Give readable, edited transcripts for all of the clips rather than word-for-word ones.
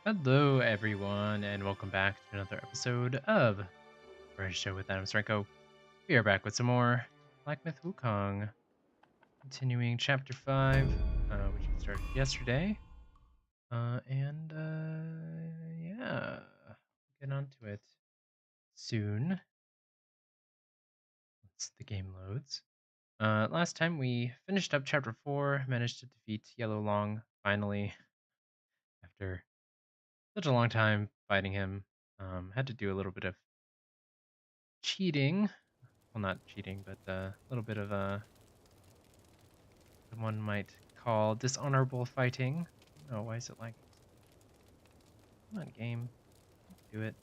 Hello, everyone, and welcome back to another episode of Red Show with Adam Strenko. We are back with some more Black Myth Wukong, continuing Chapter 5, which we started yesterday. Yeah, we'll get on to it soon once the game loads. Last time we finished up Chapter 4, managed to defeat Yellow Loong finally after such a long time fighting him. Had to do a little bit of cheating. Well, not cheating, but a little bit of what one might call dishonorable fighting. Oh, why is it lagging? Come on, game. Do it.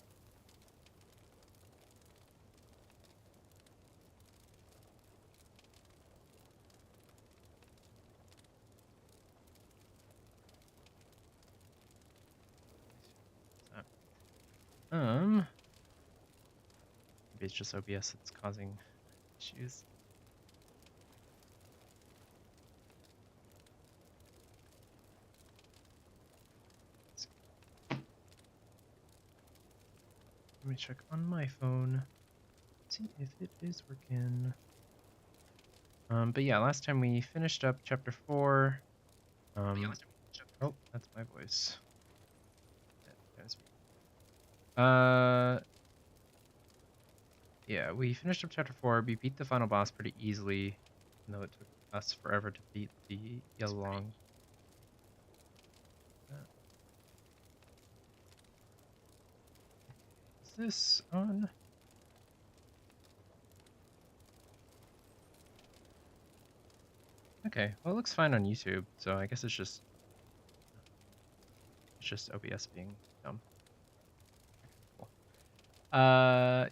Stop. Maybe it's just OBS that's causing issues. Let me check on my phone. See if it is working. But yeah, last time we finished up chapter 4. Oh, that's my voice. That was me. Yeah, we finished up chapter 4. We beat the final boss pretty easily, even though it took us forever to beat the Yellow Loong. Is this on? Okay, well, it looks fine on YouTube, so I guess it's just OBS being dumb. Cool.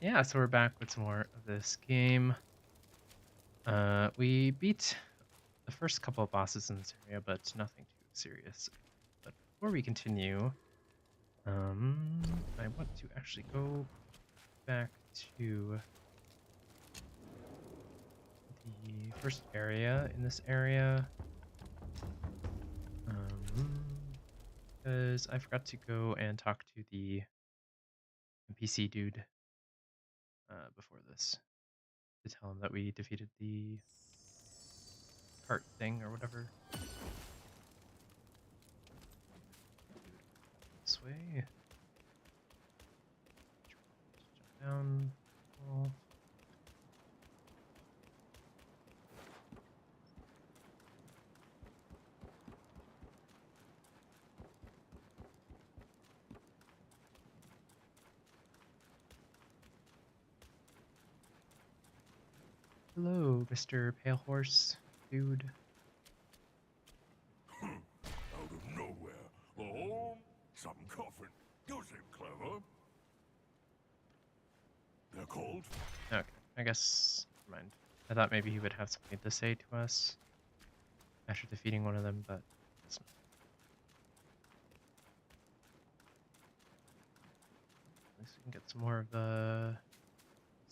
Yeah, so we're back with some more of this game. We beat the first couple of bosses in this area, but nothing too serious. But before we continue, I want to actually go back to the first area in this area. Because I forgot to go and talk to the NPC dude before this to tell him that we defeated the cart thing or whatever. This way. Jump down. Oh. Hello, Mr. Pale Horse dude. Out of nowhere. Oh, some coffin. You seem clever. They're called? Okay, I guess, never mind. I thought maybe he would have something to say to us after defeating one of them, but it's not. At least we can get some more of the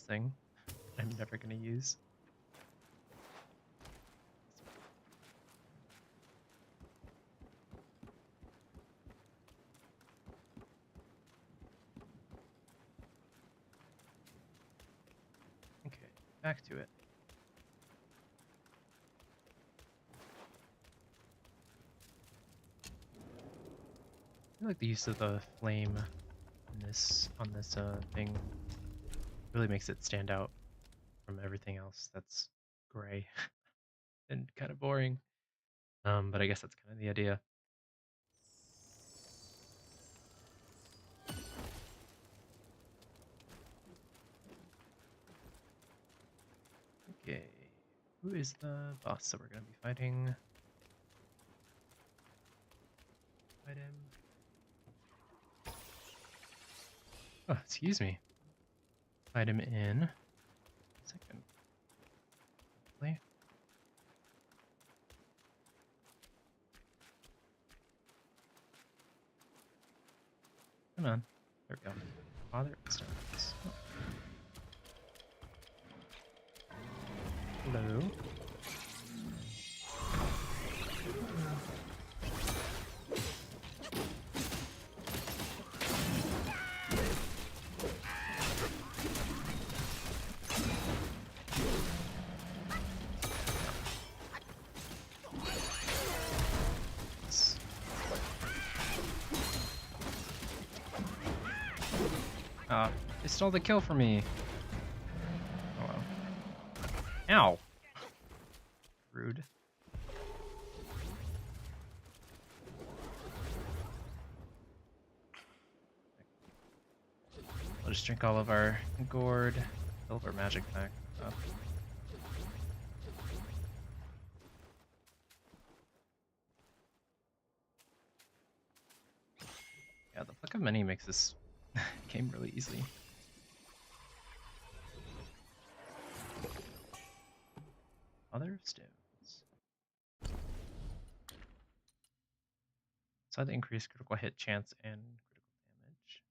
thing I'm never going to use. Okay, back to it. I like the use of the flame in on this thing. Really makes it stand out from everything else that's gray and kind of boring. But I guess that's kind of the idea. Okay, who is the boss that we're going to be fighting? Fight him. Oh, excuse me. Fight him in. Second. Play. Come on. There we go. Father of Stones. Oh. Hello. They stole the kill from me. Oh well. Ow! Rude. I'll just drink all of our gourd, fill up our magic back up. Yeah, the Pluck of Many makes this game really easy. Other stones. Slightly increase critical hit chance and critical damage.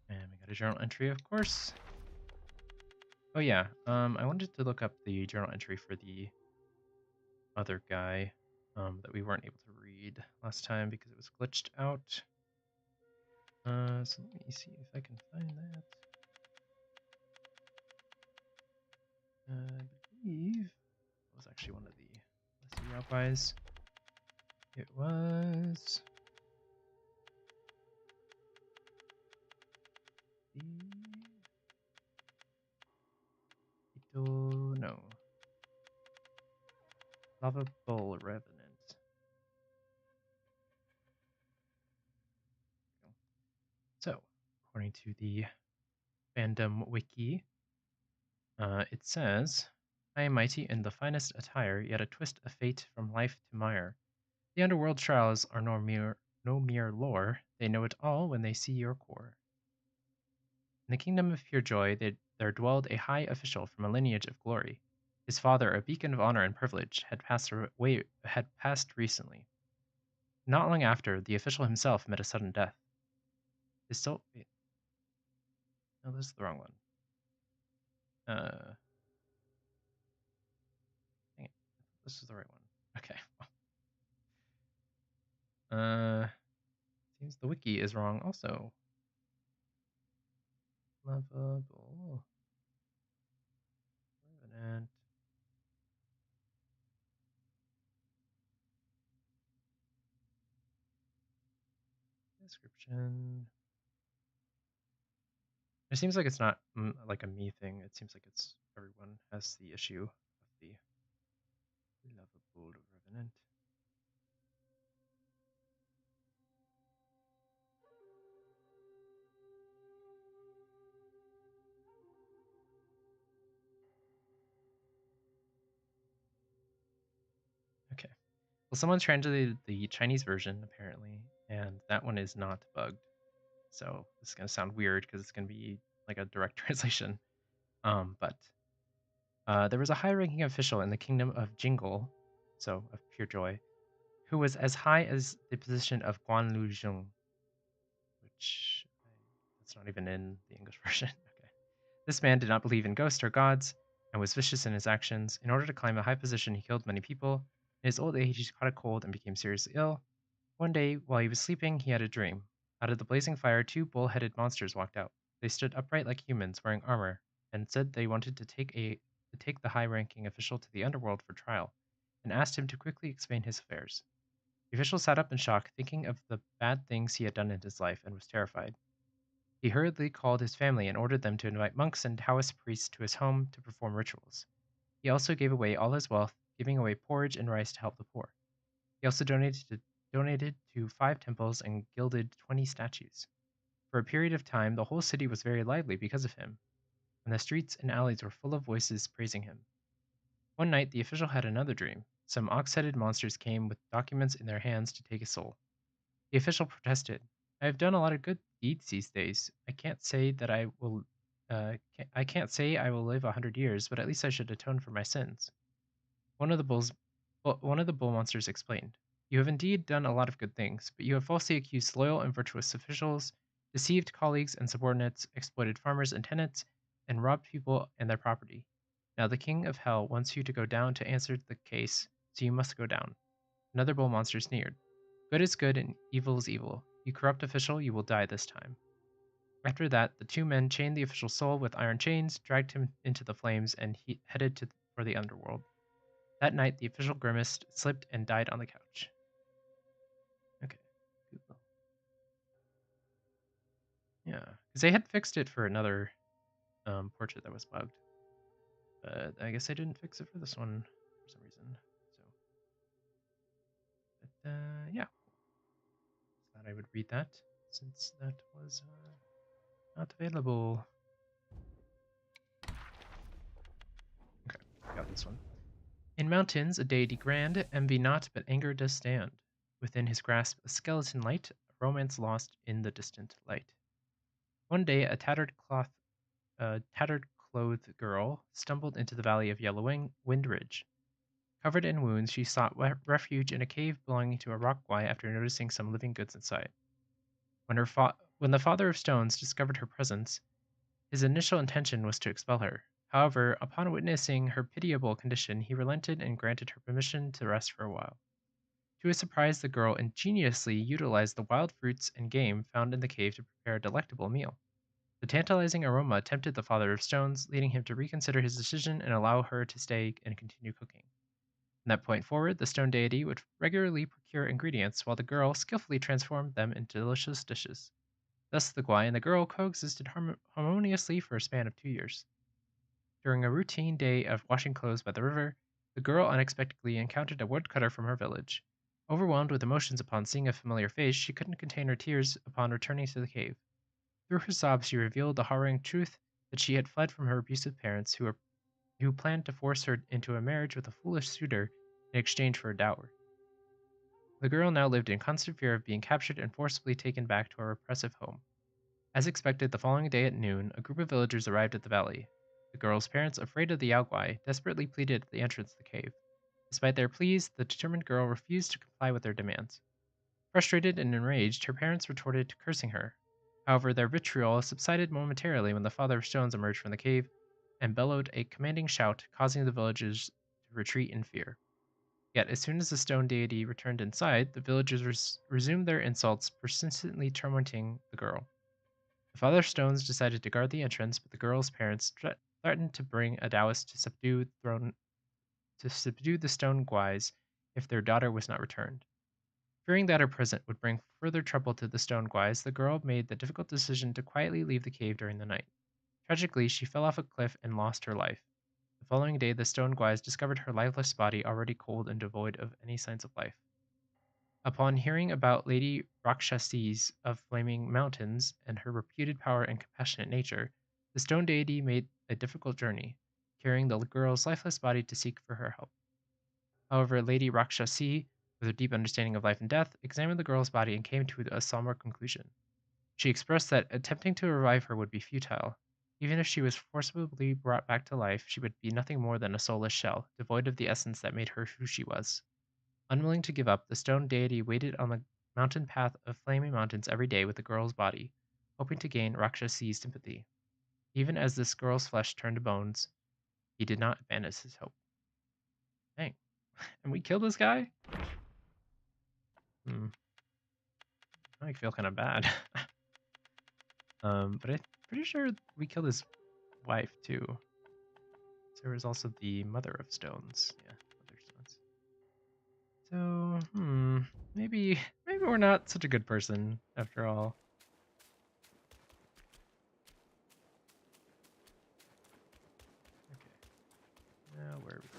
And we got a journal entry, of course. Oh yeah, I wanted to look up the journal entry for the other guy that we weren't able to read last time because it was glitched out. So let me see if I can find that. I believe it was actually one of the lesser rabbis. It was the no, Lava Bowl Revenant. So, according to the fandom wiki, it says, I am mighty in the finest attire, yet a twist of fate from life to mire. The underworld trials are no mere lore, they know it all when they see your core. In the kingdom of pure joy, there dwelled a high official from a lineage of glory. His father, a beacon of honor and privilege, had passed recently. Not long after, the official himself met a sudden death. His soul. Wait, no, this is the wrong one. Dang it. This is the right one. Okay. Seems the wiki is wrong also. Lovable. Revenant. Description. It seems like it's not like a me thing. It seems like it's everyone has the issue of the lovable revenant. Okay. Well, someone translated the Chinese version apparently, and that one is not bugged. So this is gonna sound weird because it's gonna be like a direct translation. But there was a high-ranking official in the kingdom of Jingle, so of pure joy, who was as high as the position of Guan Lu Zhong, which it's not even in the English version. Okay. This man did not believe in ghosts or gods and was vicious in his actions. In order to climb a high position, he killed many people. In his old age, he caught a cold and became seriously ill. One day, while he was sleeping, he had a dream. Out of the blazing fire, two bull-headed monsters walked out. They stood upright like humans, wearing armor, and said they wanted to take the high-ranking official to the underworld for trial, and asked him to quickly explain his affairs. The official sat up in shock, thinking of the bad things he had done in his life, and was terrified. He hurriedly called his family and ordered them to invite monks and Taoist priests to his home to perform rituals. He also gave away all his wealth, giving away porridge and rice to help the poor. He also donated to 5 temples and gilded 20 statues. For a period of time, the whole city was very lively because of him, and the streets and alleys were full of voices praising him. One night, the official had another dream. Some ox-headed monsters came with documents in their hands to take his soul. The official protested. I have done a lot of good deeds these days. I can't say that I will. I can't say I will live 100 years, but at least I should atone for my sins. One of the bull monsters explained, "You have indeed done a lot of good things, but you have falsely accused loyal and virtuous officials, deceived colleagues and subordinates, exploited farmers and tenants, and robbed people and their property. Now the king of hell wants you to go down to answer the case, so you must go down." Another bull monster sneered, "Good is good and evil is evil. You corrupt official, you will die this time." After that, the two men chained the official's soul with iron chains, dragged him into the flames, and he headed for the underworld. That night, the official grimaced, slipped, and died on the couch. Okay, Google. Yeah, because they had fixed it for another portrait that was bugged. But I guess I didn't fix it for this one for some reason. But yeah, thought I would read that since that was not available. Okay, got this one. In mountains, a deity grand, envy not, but anger does stand. Within his grasp, a skeleton light, a romance lost in the distant light. One day, a tattered clothed girl stumbled into the valley of Yellow Wind Ridge. Covered in wounds, she sought refuge in a cave belonging to a rock guy after noticing some living goods inside. When the Father of Stones discovered her presence, his initial intention was to expel her. However, upon witnessing her pitiable condition, he relented and granted her permission to rest for a while. To his surprise, the girl ingeniously utilized the wild fruits and game found in the cave to prepare a delectable meal. The tantalizing aroma tempted the Father of Stones, leading him to reconsider his decision and allow her to stay and continue cooking. From that point forward, the stone deity would regularly procure ingredients while the girl skillfully transformed them into delicious dishes. Thus, the Gwai and the girl coexisted harmoniously for a span of 2 years. During a routine day of washing clothes by the river, the girl unexpectedly encountered a woodcutter from her village. Overwhelmed with emotions upon seeing a familiar face, she couldn't contain her tears upon returning to the cave. Through her sobs, she revealed the harrowing truth that she had fled from her abusive parents who planned to force her into a marriage with a foolish suitor in exchange for a dower. The girl now lived in constant fear of being captured and forcibly taken back to her oppressive home. As expected, the following day at noon, a group of villagers arrived at the valley. The girl's parents, afraid of the Yaogwai, desperately pleaded at the entrance to the cave. Despite their pleas, the determined girl refused to comply with their demands. Frustrated and enraged, her parents retorted, cursing her. However, their vitriol subsided momentarily when the Father of Stones emerged from the cave and bellowed a commanding shout, causing the villagers to retreat in fear. Yet, as soon as the stone deity returned inside, the villagers resumed their insults, persistently tormenting the girl. The Father Stones decided to guard the entrance, but the girl's parents threatened to bring a Taoist to subdue the stone guys if their daughter was not returned. Fearing that her presence would bring further trouble to the stone guys, the girl made the difficult decision to quietly leave the cave during the night. Tragically, she fell off a cliff and lost her life. The following day, the stone guys discovered her lifeless body already cold and devoid of any signs of life. Upon hearing about Lady Rakshasi's of Flaming Mountains and her reputed power and compassionate nature, the stone deity made a difficult journey, carrying the girl's lifeless body to seek for her help. However, Lady Rakshasi, with her deep understanding of life and death, examined the girl's body and came to a somber conclusion. She expressed that attempting to revive her would be futile. Even if she was forcibly brought back to life, she would be nothing more than a soulless shell, devoid of the essence that made her who she was. Unwilling to give up, the stone deity waited on the mountain path of flaming mountains every day with the girl's body, hoping to gain Rakshasi's sympathy. Even as this girl's flesh turned to bones, he did not abandon his hope. Dang. And we killed this guy? I feel kind of bad. But I'm pretty sure we killed his wife too. So there was also the Mother of Stones. Yeah, Mother of Stones. So, maybe we're not such a good person after all. Okay. Now where are we?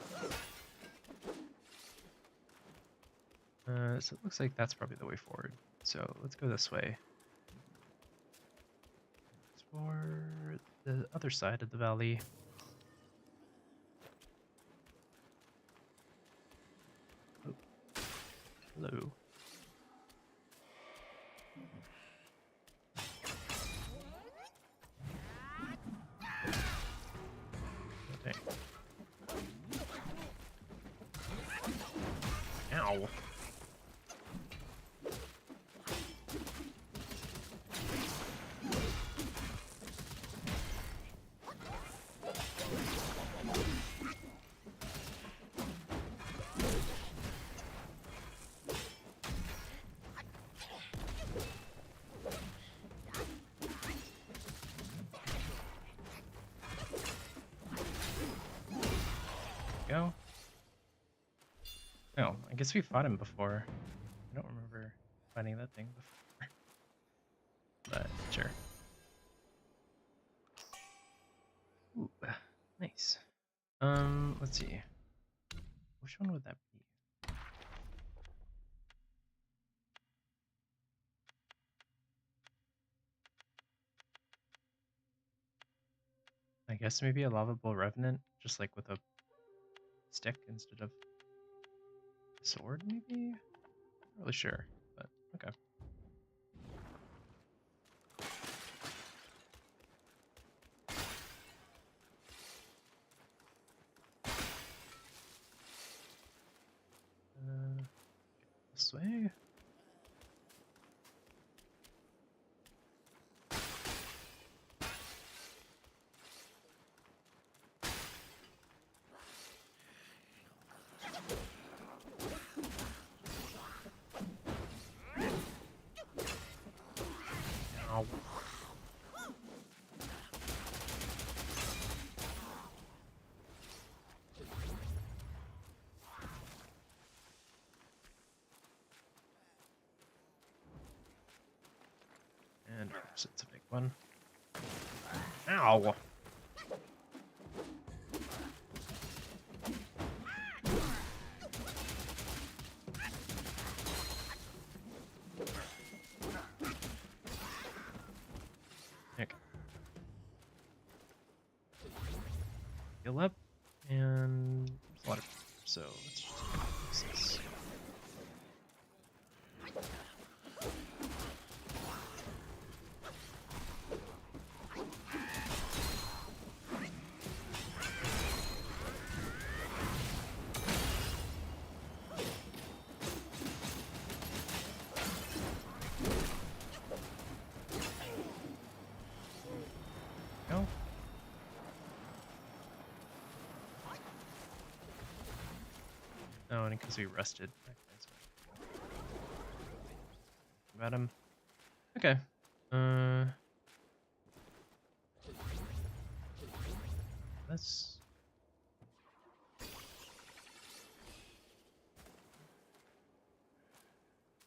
So it looks like that's probably the way forward. So let's go this way. Explore the other side of the valley. Oh, hello. Oh, dang. Ow. Go. Oh, I guess we fought him before. I don't remember fighting that thing before. But sure. Ooh, nice. Let's see. Which one would that be? I guess maybe a lovable revenant, just like with a stick instead of a sword, maybe? Not really sure, but okay. This way. Ow. And of course it's a big one. Ow! Okay. Heal up, and there's a lot of people, so let's just fix this. Go. Oh, and because we rested. About him. Okay. Let's.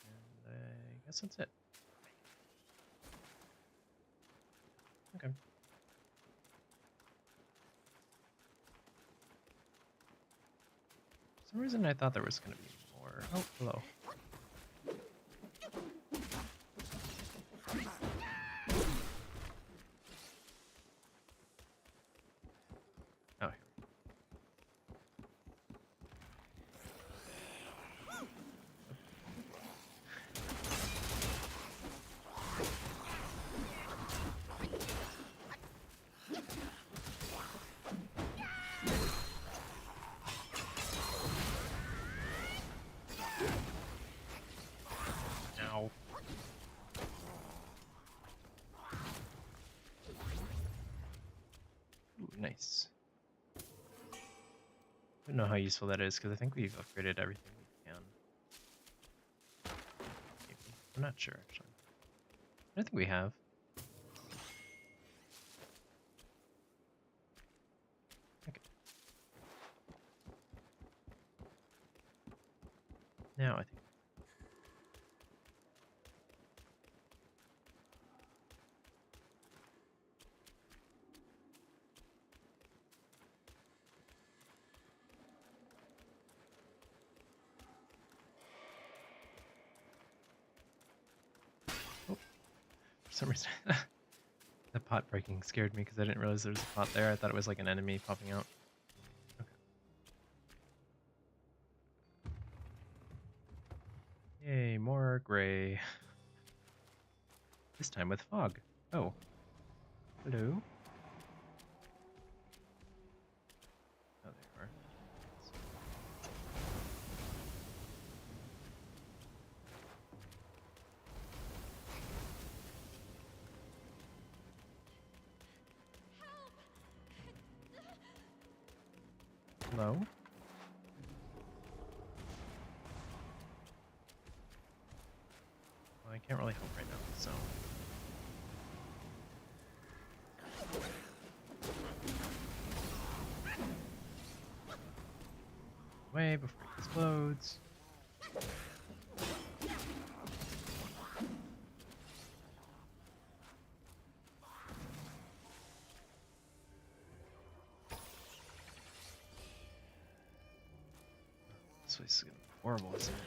And I guess that's it. Okay. For some reason I thought there was gonna be more. Oh, hello. Oh, here. Ow. Ooh, nice. I don't know how useful that is because I think we've upgraded everything we can. Maybe. I'm not sure actually. I don't think we have. Okay. Now I think. Oh, for some reason, the pot breaking scared me because I didn't realize there was a pot there. I thought it was like an enemy popping out. Okay. Yay, more gray. This time with fog. Oh. Hello? Oh, there you are. Hello? Well, I can't really help right now, so. away before it explodes. This place is gonna be horrible, isn't it?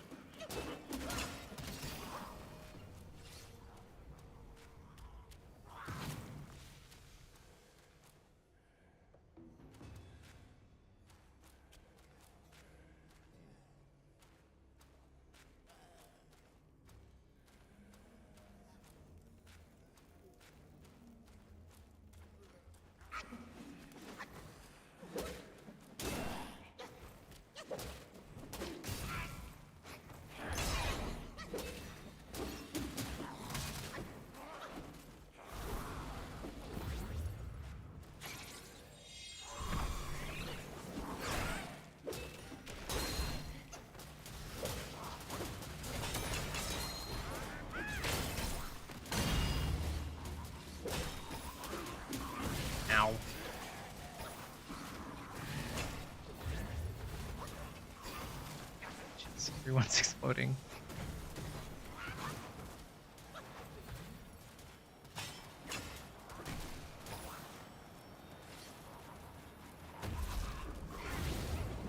Ow. Jeez, everyone's exploding.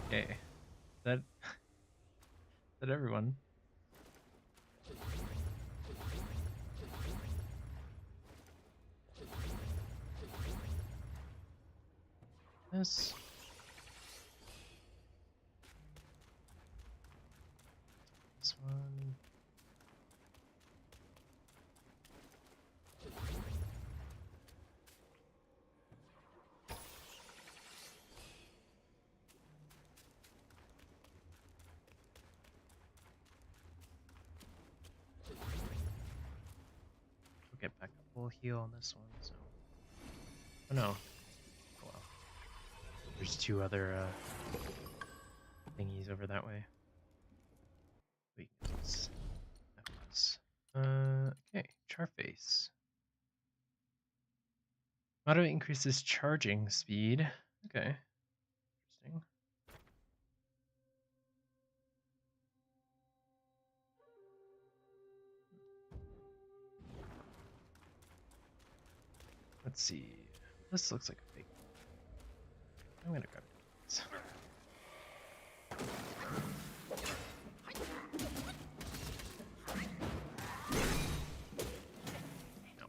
Okay. That everyone. This one. We'll get back a full heal on this one, so. Oh no. Oh well. There's two other thingies over that way. Weakness. That was. Okay. Charface. Auto increases charging speed. Okay. Interesting. Let's see. This looks like a fake. I'm gonna grab it. No.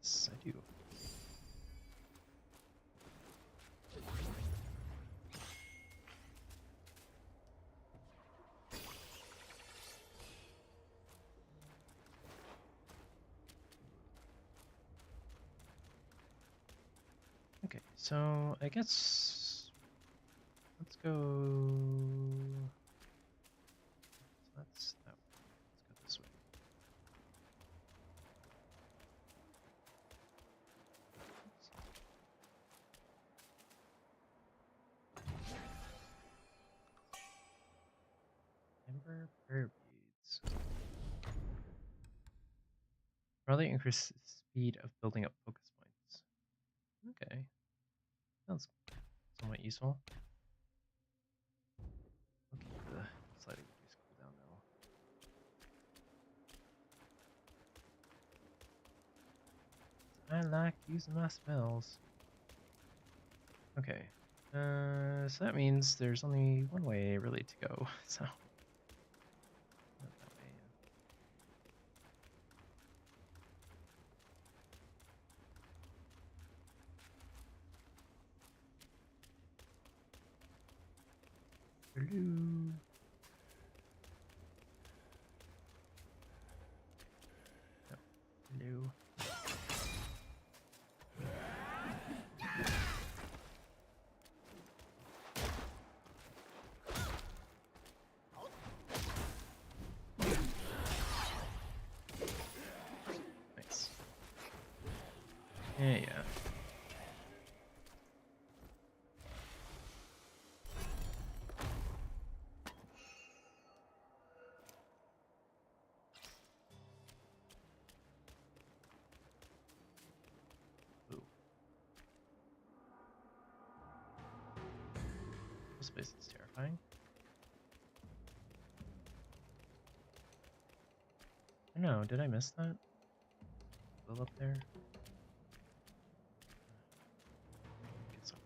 Yes, I do. Okay, so I guess let's go. So that's that way. Let's go this way. Ember prayer beads. Probably increase the speed of building up focus points. Okay, sounds somewhat useful. I'll keep the slightly reduced cooldown though. I like using my spells. Okay, so that means there's only one way really to go. So not that way. Hello. No. Hello. Nice. Yeah. place is terrifying. I don't know, did I miss that? Still up there? Get some.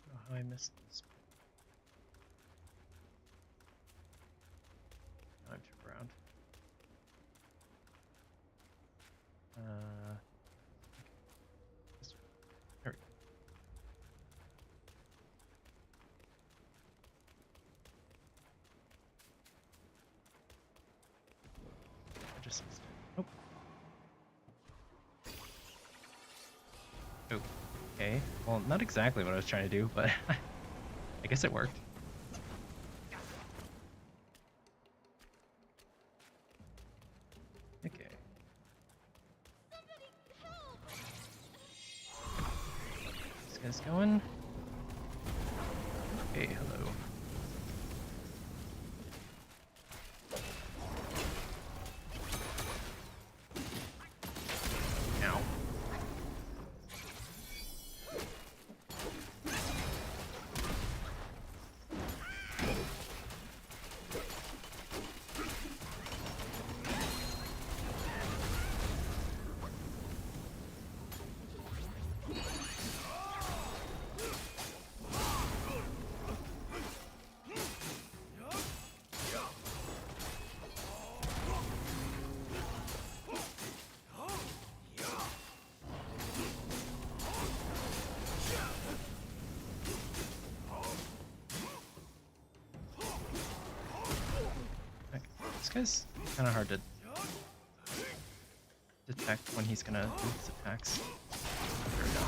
Oh, how I missed this. Now I'm turned around. This way. There we go. I just missed it. Oh. Okay. Well, not exactly what I was trying to do, but I guess it worked. Okay. This guy's going. Hey, hello. Ow. This guy's kind of hard to detect when he's gonna do his attacks. There we go.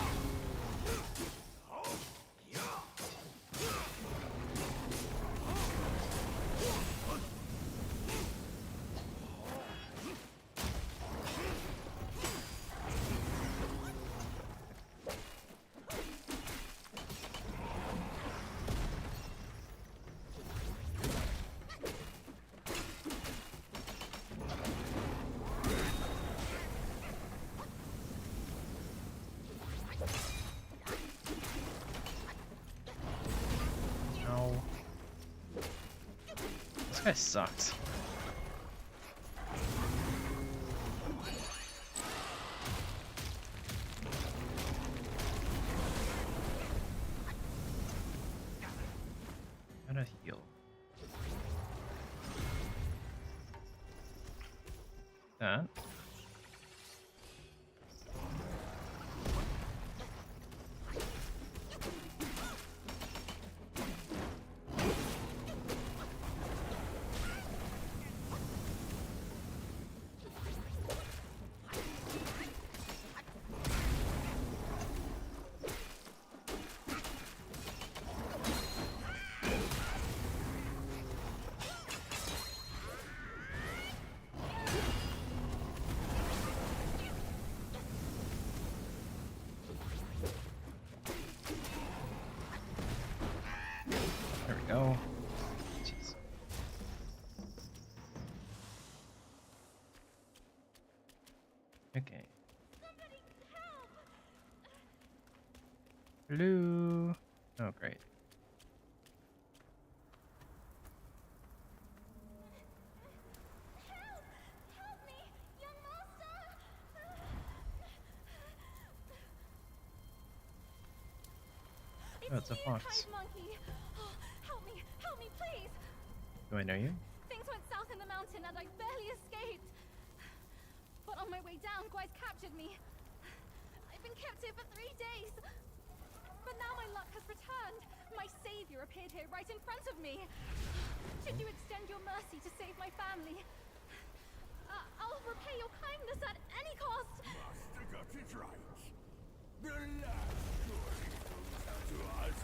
Ow. This guy sucks. Gotta heal. That. There we go. Jeez. Okay. Hello. Oh, great. Help me, young master! Oh, it's a you, fox. kind monkey. Oh, help me, please. Do I know you? Things went south in the mountain and I barely escaped. But on my way down, guys captured me. I've been kept here for 3 days. But now my luck has returned. My savior appeared here right in front of me. Should you extend your mercy to save my family, I'll repay your kindness at any cost. Master got it right. The last surely goes out to us.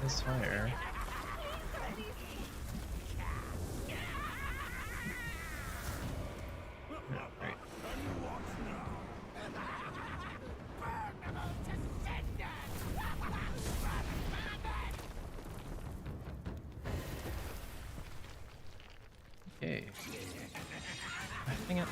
This fire. Yeah, great. Okay. Dang it.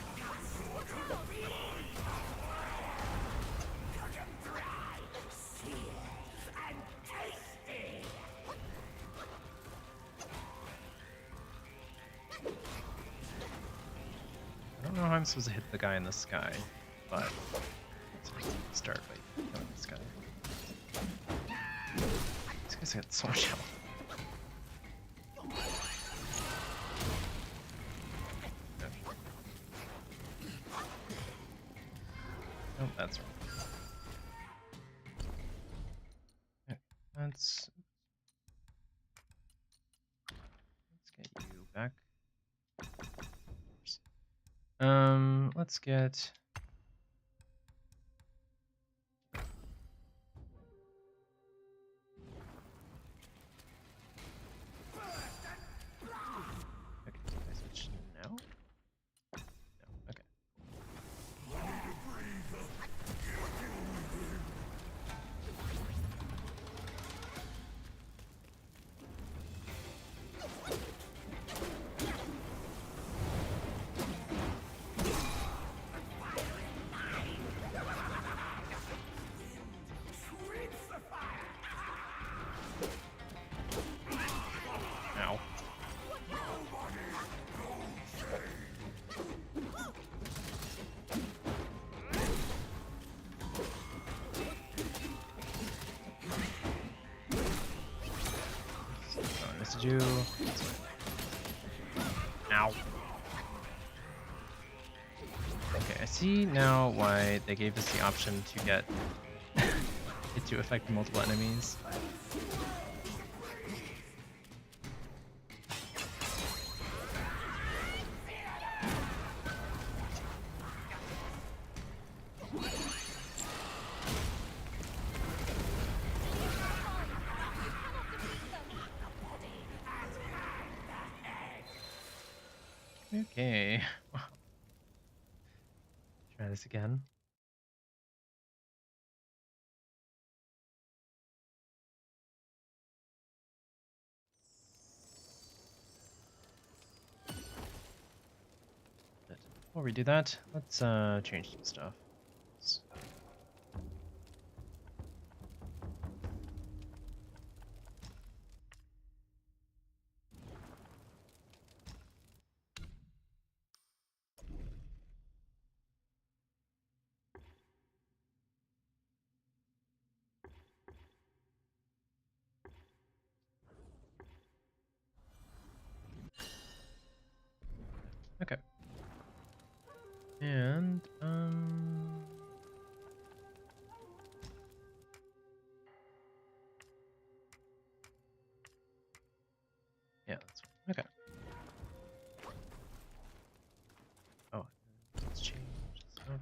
I don't know how I'm supposed to hit the guy in the sky, but let's start by killing this guy. This guy's got so much health. Oh, that's wrong. Okay, let's get you back. Let's get. Okay, so I switch now? No, okay. Ow. So I missed you. Ow. Okay, I see now why they gave us the option to get it to affect multiple enemies. Okay. Try this again. But before we do that, let's change some stuff. Okay. And yeah, that's okay. Oh, let's change this out.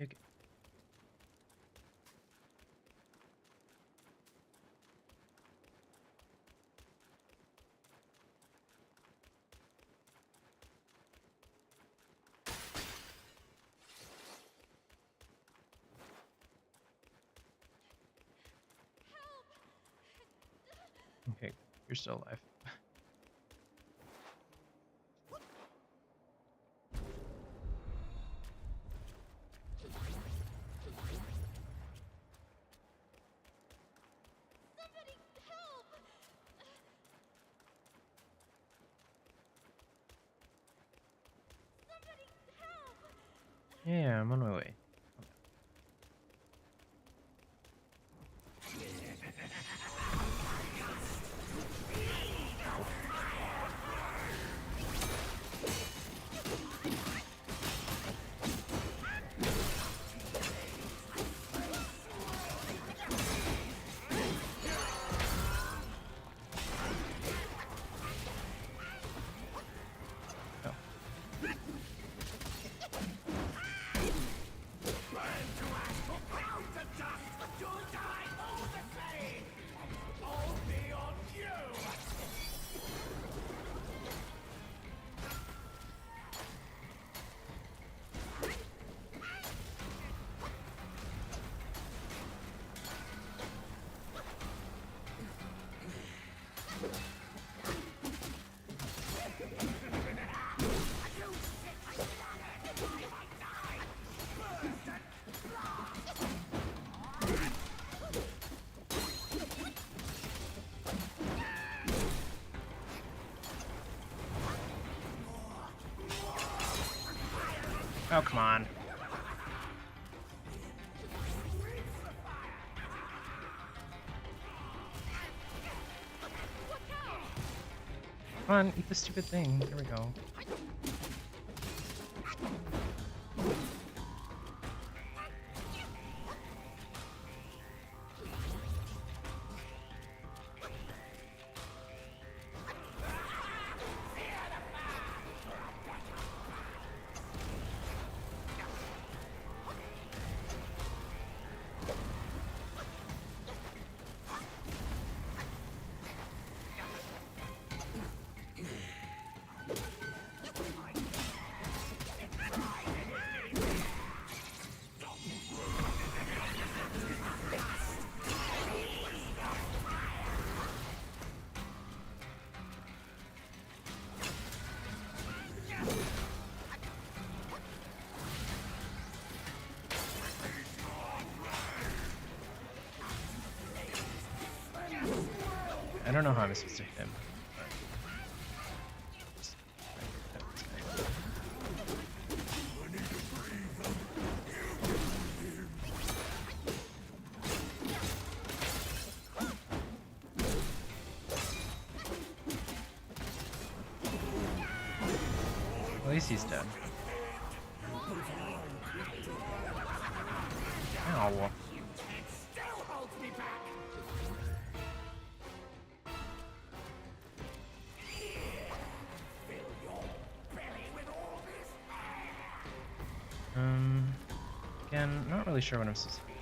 Okay. Okay, you're still alive. Somebody help! Somebody help! Yeah, I'm on my way. Oh, come on. Come on, eat the stupid thing. There we go. I don't know how I'm supposed to hit him. At least he's dead. Ow. Again, not really sure what I'm supposed to do.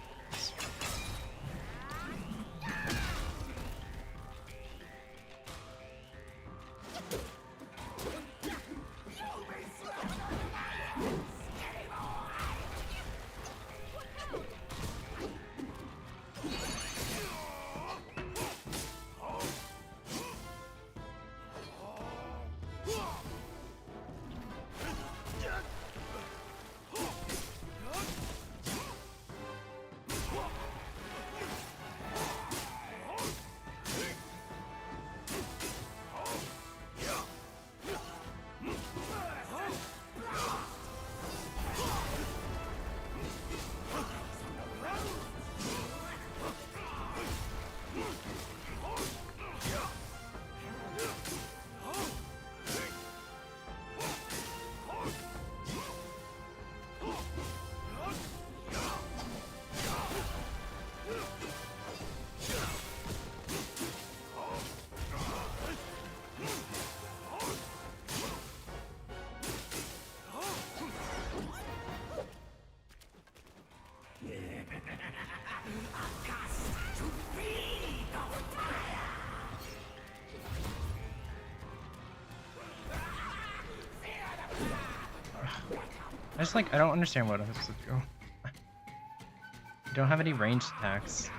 I don't understand what I'm supposed to do. I don't have any ranged attacks.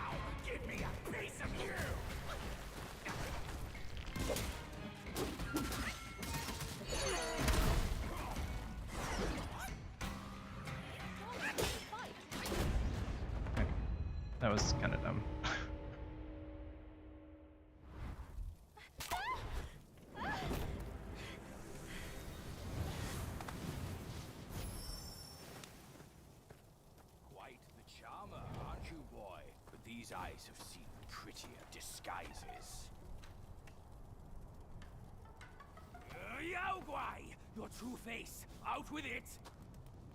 Okay. That was kind of dumb. These eyes have seen prettier disguises. Yao Guai! Your true face, out with it!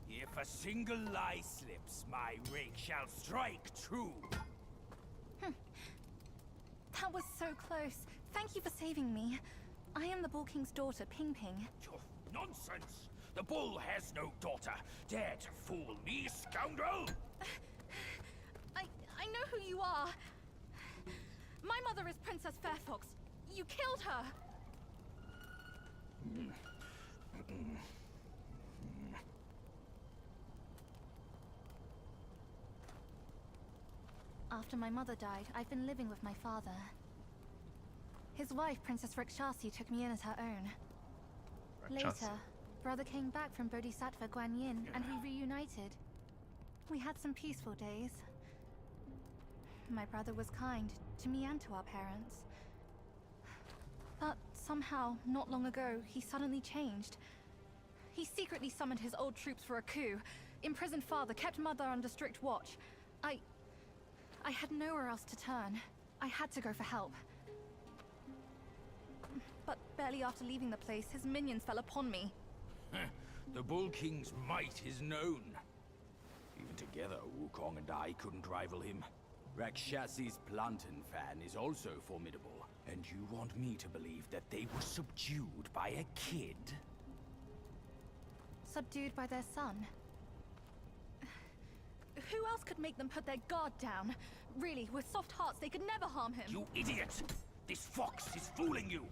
If a single lie slips, my rake shall strike true. That was so close. Thank you for saving me. I am the Bull King's daughter, Ping Ping. Nonsense! The bull has no daughter. Dare to fool me, scoundrel! I know who you are. My mother is Princess Fairfox. You killed her. After my mother died, I've been living with my father. His wife, Princess Rakshasi, took me in as her own. Later, brother came back from Bodhisattva Guanyin, and we reunited. We had some peaceful days. My brother was kind to me and to our parents. But somehow, not long ago, he suddenly changed. He secretly summoned his old troops for a coup, imprisoned father, kept mother under strict watch. I had nowhere else to turn. I had to go for help. But barely after leaving the place, his minions fell upon me. The Bull King's might is known. Even together, Wukong and I couldn't rival him. Rakshasi's plantain fan is also formidable. And you want me to believe that they were subdued by a kid? Subdued by their son. Who else could make them put their guard down? Really, with soft hearts, they could never harm him. You idiot! This fox is fooling you!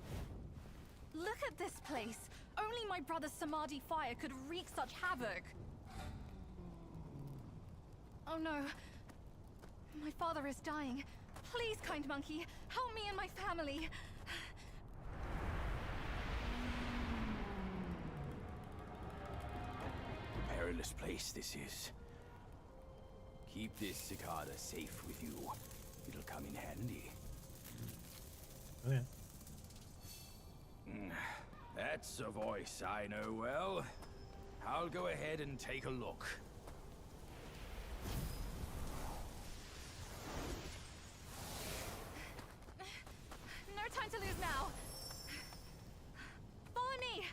Look at this place. Only my brother's Samadhi fire could wreak such havoc. Oh no. My father is dying. Please, kind monkey, help me and my family. Perilous place this is. Keep this cicada safe with you. It'll come in handy. Oh yeah. That's a voice I know well. I'll go ahead and take a look. No time to lose now. Follow me.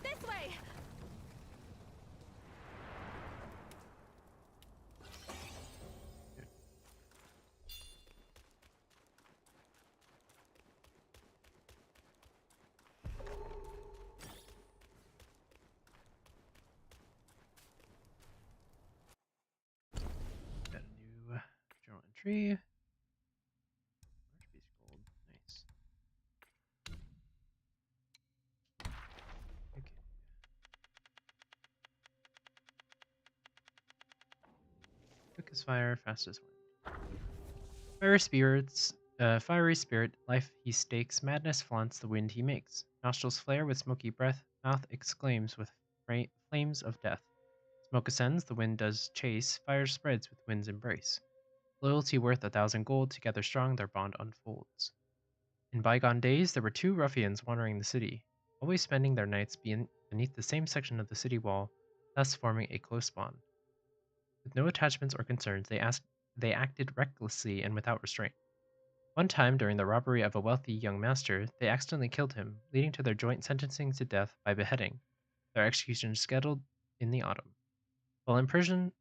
This way. Got a new journal entry. Large piece of gold. Nice. Okay. Quick as fire, fast as wind. Fiery spirit, life he stakes, madness flaunts, the wind he makes. Nostrils flare with smoky breath, mouth exclaims with flames of death. Smoke ascends, the wind does chase, fire spreads with wind's embrace. Loyalty worth 1,000 gold, together strong their bond unfolds. In bygone days, there were two ruffians wandering the city, always spending their nights beneath the same section of the city wall, thus forming a close bond. With no attachments or concerns, they acted recklessly and without restraint. One time, during the robbery of a wealthy young master, they accidentally killed him, leading to their joint sentencing to death by beheading, their execution scheduled in the autumn. While imprisoned,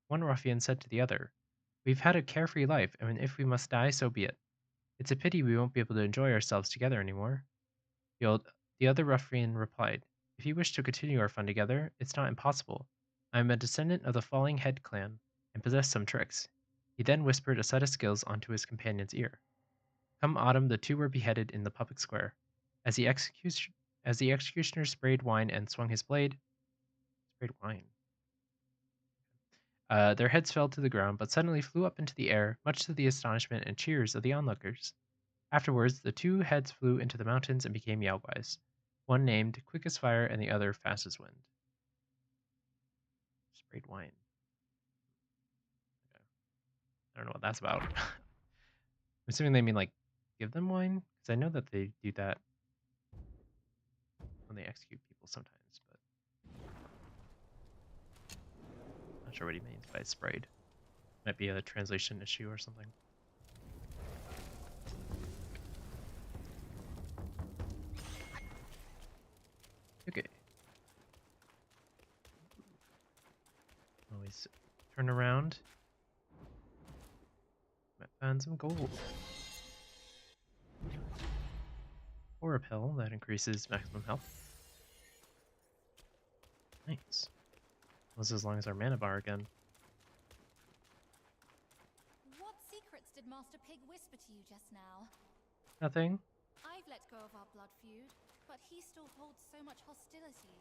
one ruffian said to the other, "We've had a carefree life, and if we must die, so be it. It's a pity we won't be able to enjoy ourselves together anymore." The other ruffian replied, "If you wish to continue our fun together, it's not impossible. I am a descendant of the Falling Head clan, and possess some tricks." He then whispered a set of skills onto his companion's ear. Come autumn, the two were beheaded in the public square. As the executioner sprayed wine and swung his blade, sprayed wine. Their heads fell to the ground, but suddenly flew up into the air, much to the astonishment and cheers of the onlookers. Afterwards, the two heads flew into the mountains and became Yaoguais, one named Quick as Fire and the other Fast as Wind. Sprayed wine. Okay. I don't know what that's about. I'm assuming they mean like give them wine, because I know that they do that when they execute people sometimes, but not sure what he means by sprayed. Might be a translation issue or something. Okay. Always turn around. Might find some gold. Or a pill that increases maximum health. Nice. Was as long as our mana bar again. What secrets did Master Pig whisper to you just now? Nothing. I've let go of our blood feud, but he still holds so much hostility.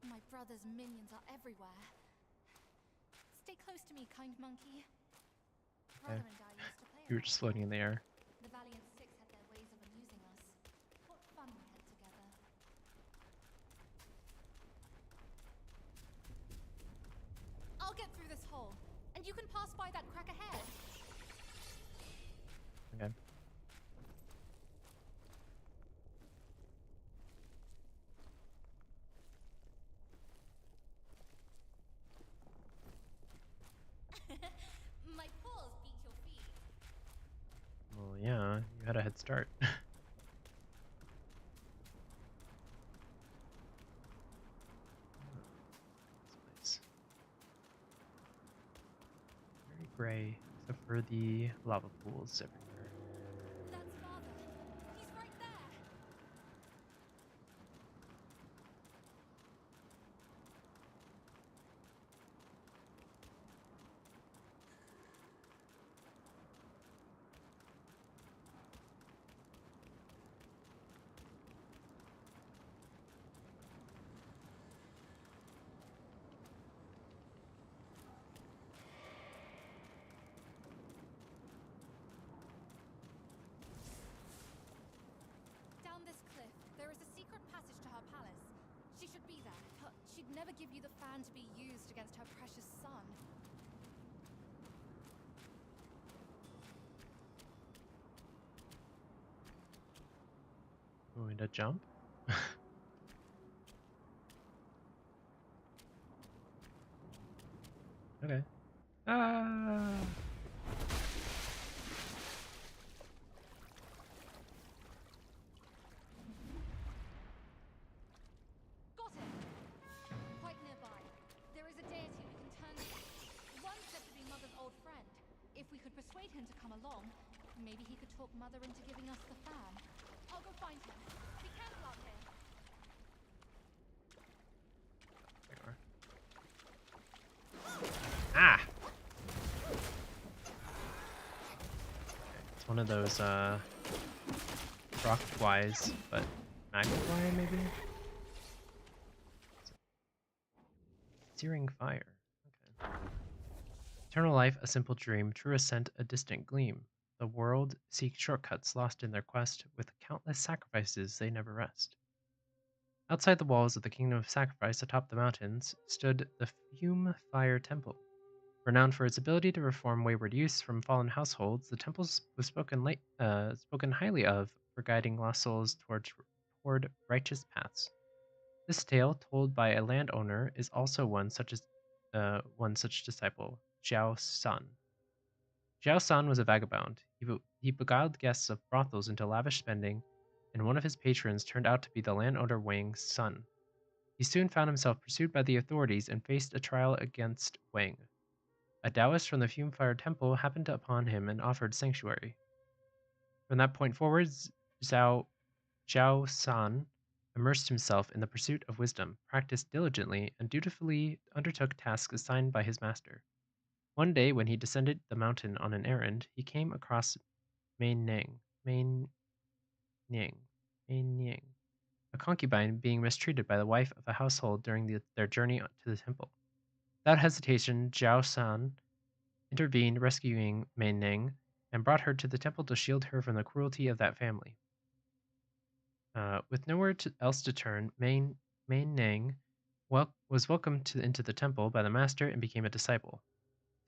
My brother's minions are everywhere. Stay close to me, kind monkey. Brother and I used to play You were around. just floating in the air. The Valiant Six had their ways of amusing us. What fun we had together. I'll get through this hole, and you can pass by that crack ahead. Okay. good start. This place. Very gray, except for the lava pools everywhere. That's Father. He's right there. Down this cliff, there is a secret passage to her palace. She should be there, but she'd never give you the fan to be used against her precious son. Going to jump? Okay. Ah! Got it! Quite nearby. There is a deity we can turn to. One said to be Mother's old friend. If we could persuade him to come along, maybe he could talk Mother into giving us the fan. I'll go find him. Be careful out here. There you are. Ah! It's one of those, rock flies, but magma fly, maybe? Searing fire. Okay. Eternal life, a simple dream. True ascent, a distant gleam. The world seek shortcuts, lost in their quest. With countless sacrifices, they never rest. Outside the walls of the Kingdom of Sacrifice, atop the mountains, stood the Fume Fire Temple. Renowned for its ability to reform wayward youths from fallen households, the temple was spoken highly of for guiding lost souls toward righteous paths. This tale, told by a landowner, is also one such disciple, Zhao San. Zhao San was a vagabond. He beguiled guests of brothels into lavish spending, and one of his patrons turned out to be the landowner Wang's son. He soon found himself pursued by the authorities and faced a trial against Wang. A Taoist from the Fume Fire Temple happened upon him and offered sanctuary. From that point forward, Zhao San immersed himself in the pursuit of wisdom, practiced diligently, and dutifully undertook tasks assigned by his master. One day, when he descended the mountain on an errand, he came across Main Ning, a concubine being mistreated by the wife of a household during their journey to the temple. Without hesitation, Zhao San intervened, rescuing Main Ning, and brought her to the temple to shield her from the cruelty of that family. With nowhere else to turn, Main Ning was welcomed into the temple by the master and became a disciple.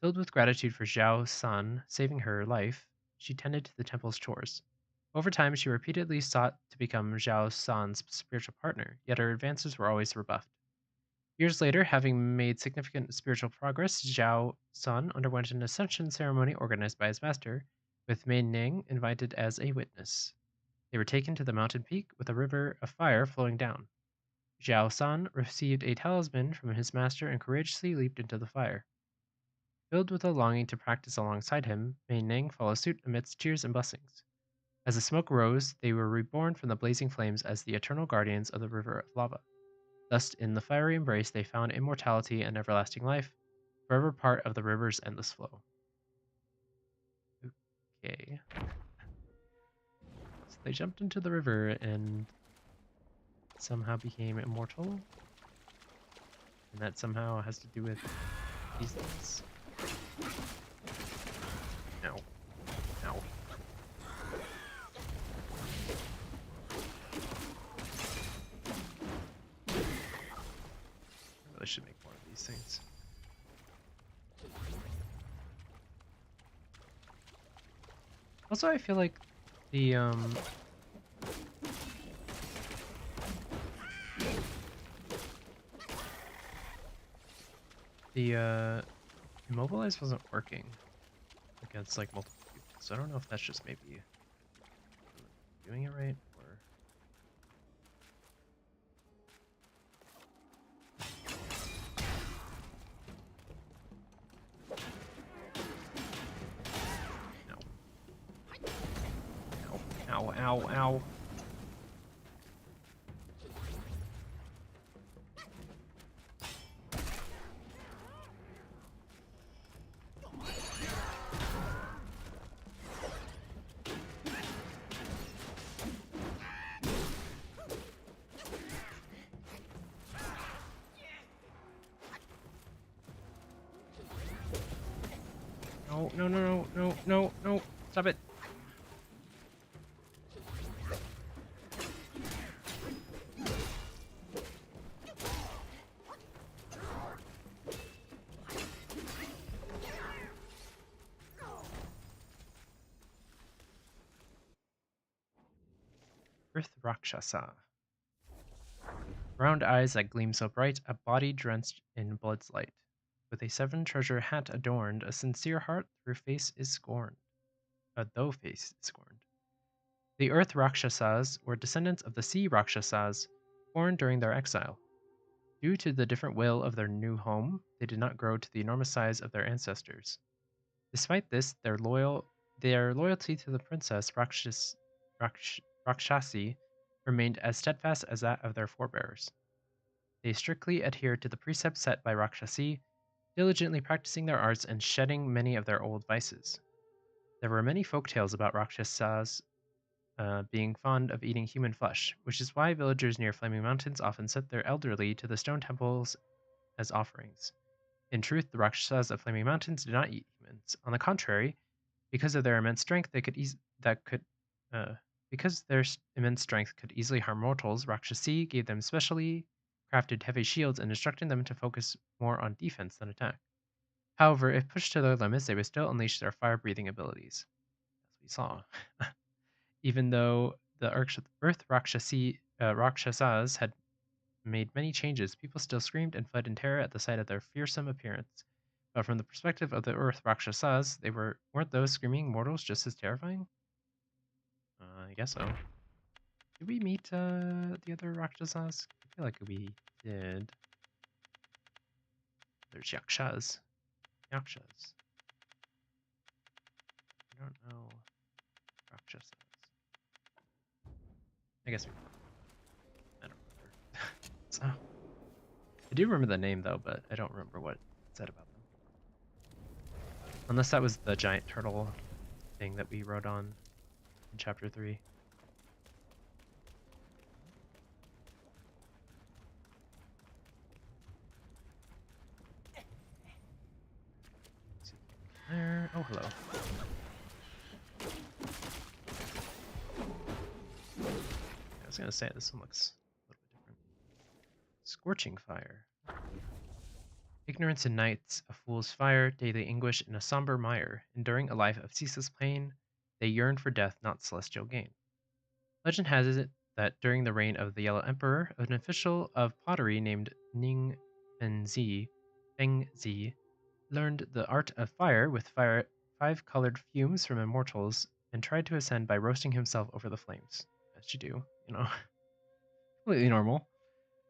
Filled with gratitude for Zhao San saving her life, she tended to the temple's chores. Over time, she repeatedly sought to become Zhao San's spiritual partner, yet her advances were always rebuffed. Years later, having made significant spiritual progress, Zhao San underwent an ascension ceremony organized by his master, with Mei Ning invited as a witness. They were taken to the mountain peak with a river of fire flowing down. Zhao San received a talisman from his master and courageously leaped into the fire. Filled with a longing to practice alongside him, Mei Ning followed suit amidst cheers and blessings. As the smoke rose, they were reborn from the blazing flames as the eternal guardians of the river of lava. Thus, in the fiery embrace, they found immortality and everlasting life, forever part of the river's endless flow. Okay. So they jumped into the river and somehow became immortal. And that somehow has to do with these things. No. No. I really should make more of these things. Also, I feel like the immobilize wasn't working against like multiple people, so I don't know if that's just maybe doing it right, or... No. Ow, ow, ow. No, no, no, no, no, no, no. Stop it. Earth Rakshasa. Round eyes that gleam so bright, a body drenched in blood's light. With a seven treasure hat adorned, a sincere heart through face is scorned. Though face is scorned. The Earth Rakshasas were descendants of the Sea Rakshasas, born during their exile. Due to the different will of their new home, they did not grow to the enormous size of their ancestors. Despite this, their loyalty to the princess Rakshasi remained as steadfast as that of their forebears. They strictly adhered to the precepts set by Rakshasi, diligently practicing their arts and shedding many of their old vices. There were many folk tales about Rakshasas being fond of eating human flesh, which is why villagers near Flaming Mountains often set their elderly to the stone temples as offerings. In truth, the Rakshasas of Flaming Mountains did not eat humans. On the contrary, because of their immense strength, because their immense strength could easily harm mortals, Rakshasi gave them specially crafted heavy shields and instructed them to focus more on defense than attack. However, if pushed to their limits, they would still unleash their fire-breathing abilities, as we saw. Even though the Earth Rakshasas had made many changes, people still screamed and fled in terror at the sight of their fearsome appearance. But from the perspective of the Earth Rakshasas, weren't those screaming mortals just as terrifying? I guess so. Did we meet the other Rakshasas? I feel like we did. There's Yakshas. Yakshas. I don't know. Rakshasas. I guess we... I don't remember. So, I do remember the name though, but I don't remember what it said about them. Unless that was the giant turtle thing that we wrote on in chapter 3. There. Oh, hello. I was gonna say this one looks a little bit different. Scorching fire. Ignorance in nights, a fool's fire, daily anguish in a somber mire. Enduring a life of ceaseless pain, they yearn for death, not celestial gain. Legend has it that during the reign of the Yellow Emperor, an official of pottery named Ning Fengzi learned the art of fire with five colored fumes from immortals and tried to ascend by roasting himself over the flames. As you do, completely normal.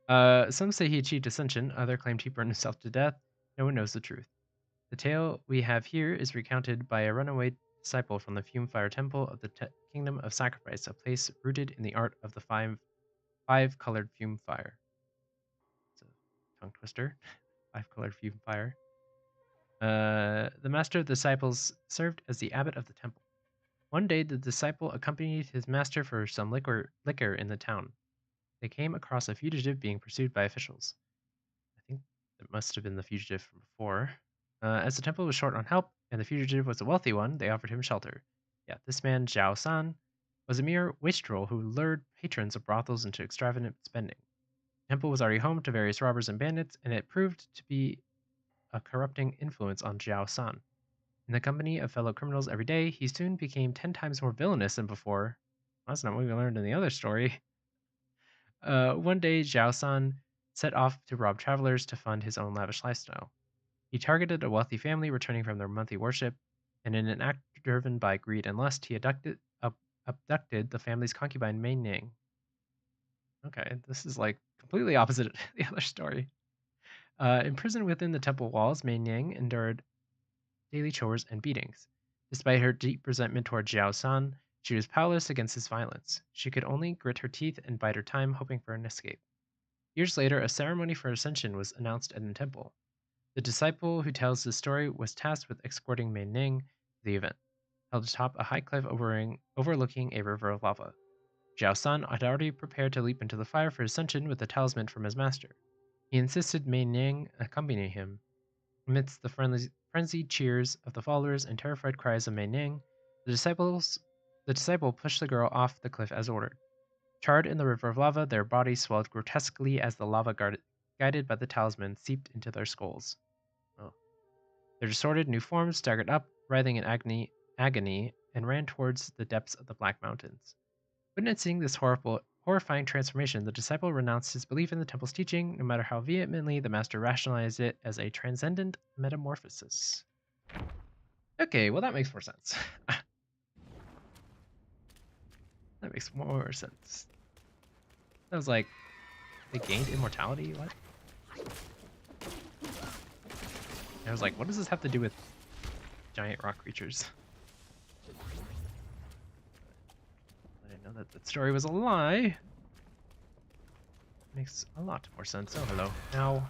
Some say he achieved ascension, others claimed he burned himself to death. No one knows the truth. The tale we have here is recounted by a runaway disciple from the Fume Fire Temple of the Kingdom of Sacrifice, a place rooted in the art of the five-colored fume fire. It's a tongue twister. Five-colored fume fire. The master of the disciples served as the abbot of the temple. One day, the disciple accompanied his master for some liquor in the town. They came across a fugitive being pursued by officials. I think it must have been the fugitive from before. As the temple was short on help, and the fugitive was a wealthy one, they offered him shelter. Yeah, this man, Zhao San, was a mere wastrel who lured patrons of brothels into extravagant spending. The temple was already home to various robbers and bandits, and it proved to be a corrupting influence on Zhao San. In the company of fellow criminals every day, he soon became 10 times more villainous than before. That's not what we learned in the other story. One day, Zhao San set off to rob travelers to fund his own lavish lifestyle. He targeted a wealthy family returning from their monthly worship, and in an act driven by greed and lust, he abducted abducted the family's concubine Mei Ning. Okay, this is like completely opposite of the other story. Imprisoned within the temple walls, Mei Ning endured daily chores and beatings. Despite her deep resentment toward Jiao San, she was powerless against his violence. She could only grit her teeth and bide her time, hoping for an escape. Years later, a ceremony for ascension was announced in the temple. The disciple who tells the story was tasked with escorting Mei Ning to the event, held atop a high cliff overlooking a river of lava. Jiao San had already prepared to leap into the fire for ascension with a talisman from his master. He insisted Mei Ning accompany him. Amidst the frenzied cheers of the followers and terrified cries of Mei Ning, the disciple pushed the girl off the cliff as ordered. Charred in the river of lava, their bodies swelled grotesquely as the lava guided by the talisman seeped into their skulls. Oh. Their distorted new forms staggered up, writhing in agony, and ran towards the depths of the Black Mountains. Witnessing this horrifying transformation, the disciple renounced his belief in the temple's teaching, no matter how vehemently the master rationalized it as a transcendent metamorphosis. Okay, well that makes more sense. That makes more sense. I was like, they gained immortality? What? I was like, what does this have to do with giant rock creatures? I didn't know that that story was a lie. Makes a lot more sense. Oh, hello. Now.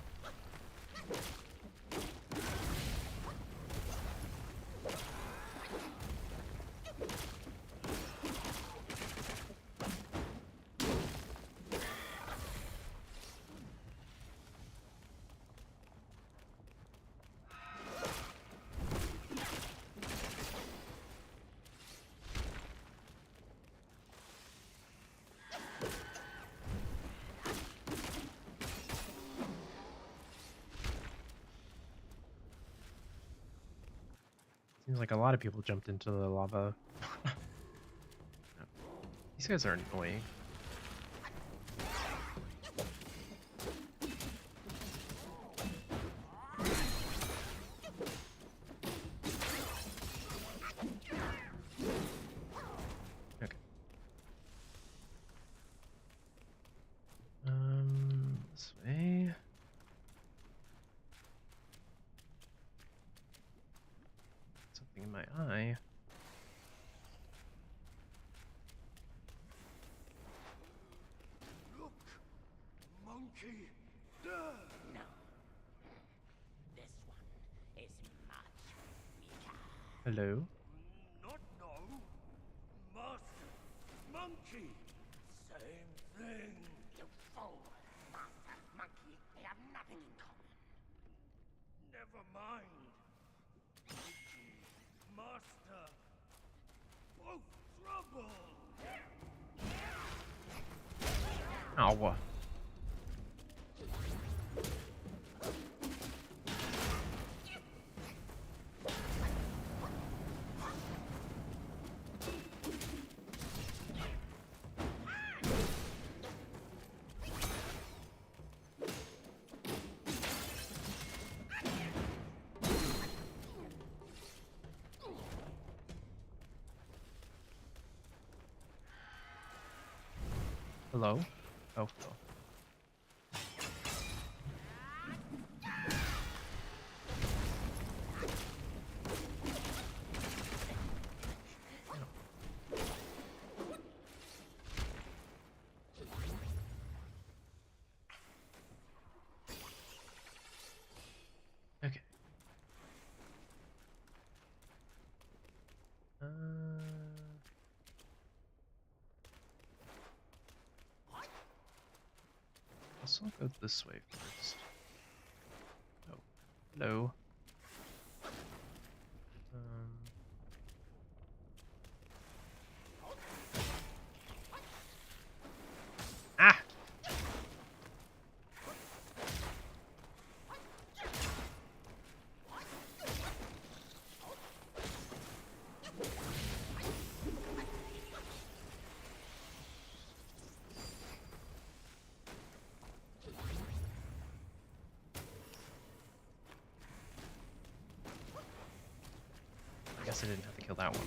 Seems like a lot of people jumped into the lava. These guys are annoying. Okay. This way. Something in my eye. Look, monkey. No. This one is much weaker. Hello. Not no. Master. Monkey. Same thing. You fool! Master, monkey, they have nothing in common. Never mind. Monkey. Master. Both trouble. Ow. Hello? Oh, hello. Okay. I'll go this way first. Oh, hello. Ah! I guess I didn't have to kill that one.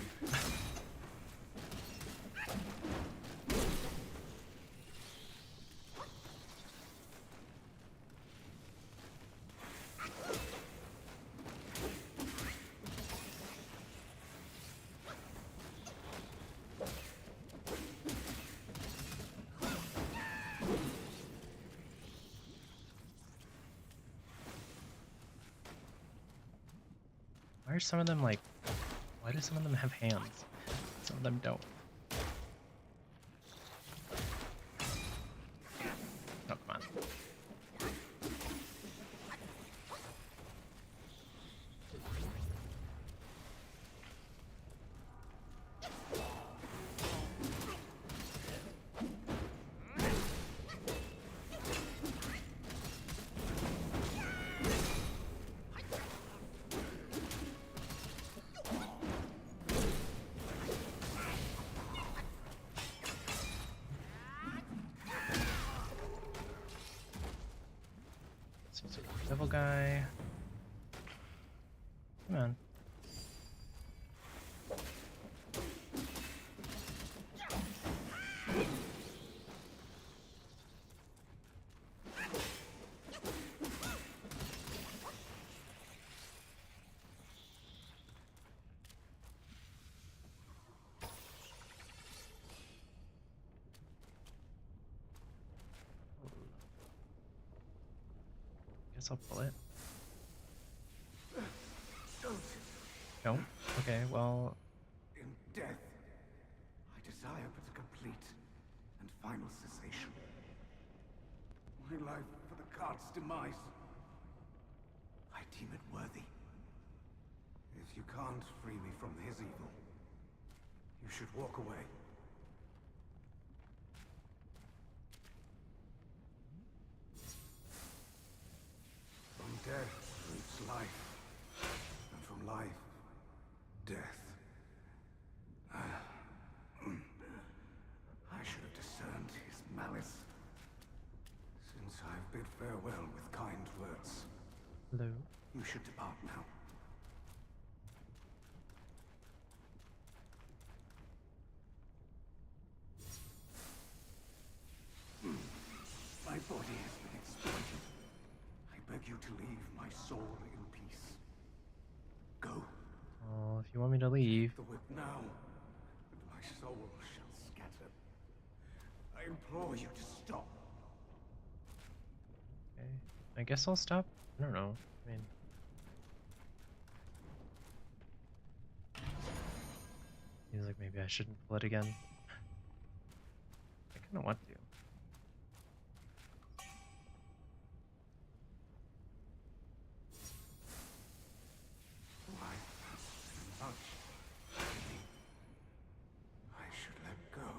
Why are some of them like... Why do some of them have hands? Some of them don't. Oh, come on. Some sort of devil guy. Come on. Guess I'll pull it. Don't? Okay, well... In death, I desire but a complete and final cessation. My life for the Cart's demise. I deem it worthy. If you can't free me from his evil, you should walk away. From death roots life, and from life, death. I should have discerned his malice. Since I've bid farewell with kind words, Hello? you should depart now. My body has been exploited. I beg you to leave my soul in peace. Go. Well, if you want me to leave... The whip now, and my soul shall scatter. I implore you to stop. Okay. I guess I'll stop? I don't know. I mean... Seems like maybe I shouldn't pull it again. I kind of want to. Life has been much. I should let go.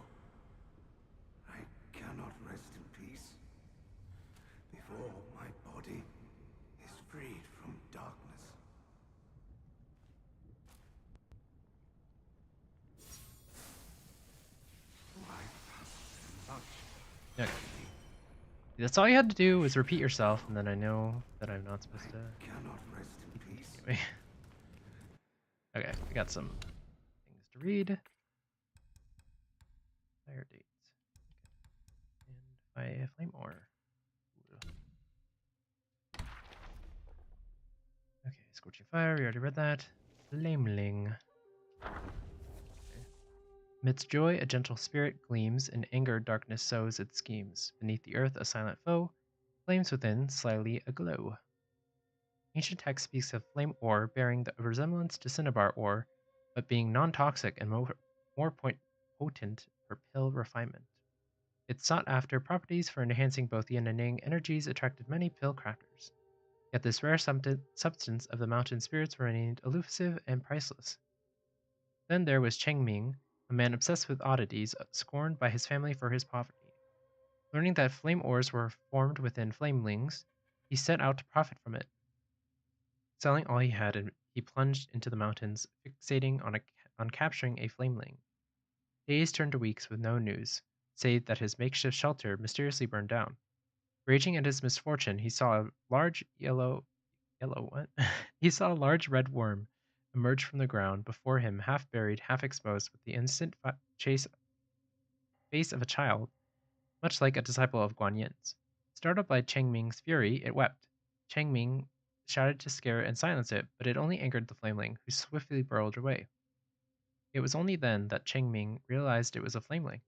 I cannot rest in peace before my body is freed from darkness. Life has been much. Okay. That's all you had to do was repeat yourself, and then I know that I'm not supposed to... Cannot rest in peace. Anyway. Okay, I got some things to read. Fire dates. Okay. And flame ore. Okay, scorching fire, we already read that. Flameling. Okay. Amidst joy, a gentle spirit gleams, in anger, darkness sows its schemes. Beneath the earth, a silent foe, flames within, slyly aglow. Ancient text speaks of flame ore bearing the resemblance to cinnabar ore, but being non-toxic and more potent for pill refinement. Its sought-after properties for enhancing both yin and yang energies attracted many pill crafters. Yet this rare substance of the mountain spirits remained elusive and priceless. Then there was Cheng Ming, a man obsessed with oddities, scorned by his family for his poverty. Learning that flame ores were formed within flamelings, he set out to profit from it. Selling all he had, he plunged into the mountains, fixating on capturing a flameling. Days turned to weeks with no news, save that his makeshift shelter mysteriously burned down. Raging at his misfortune, he saw a large he saw a large red worm emerge from the ground before him, half buried, half exposed, with the instant face of a child, much like a disciple of Guan Yin's. Startled by Cheng Ming's fury, it wept. Cheng Ming shouted to scare and silence it, but it only angered the flameling, who swiftly burrowed away. It was only then that Cheng Ming realized it was a flameling.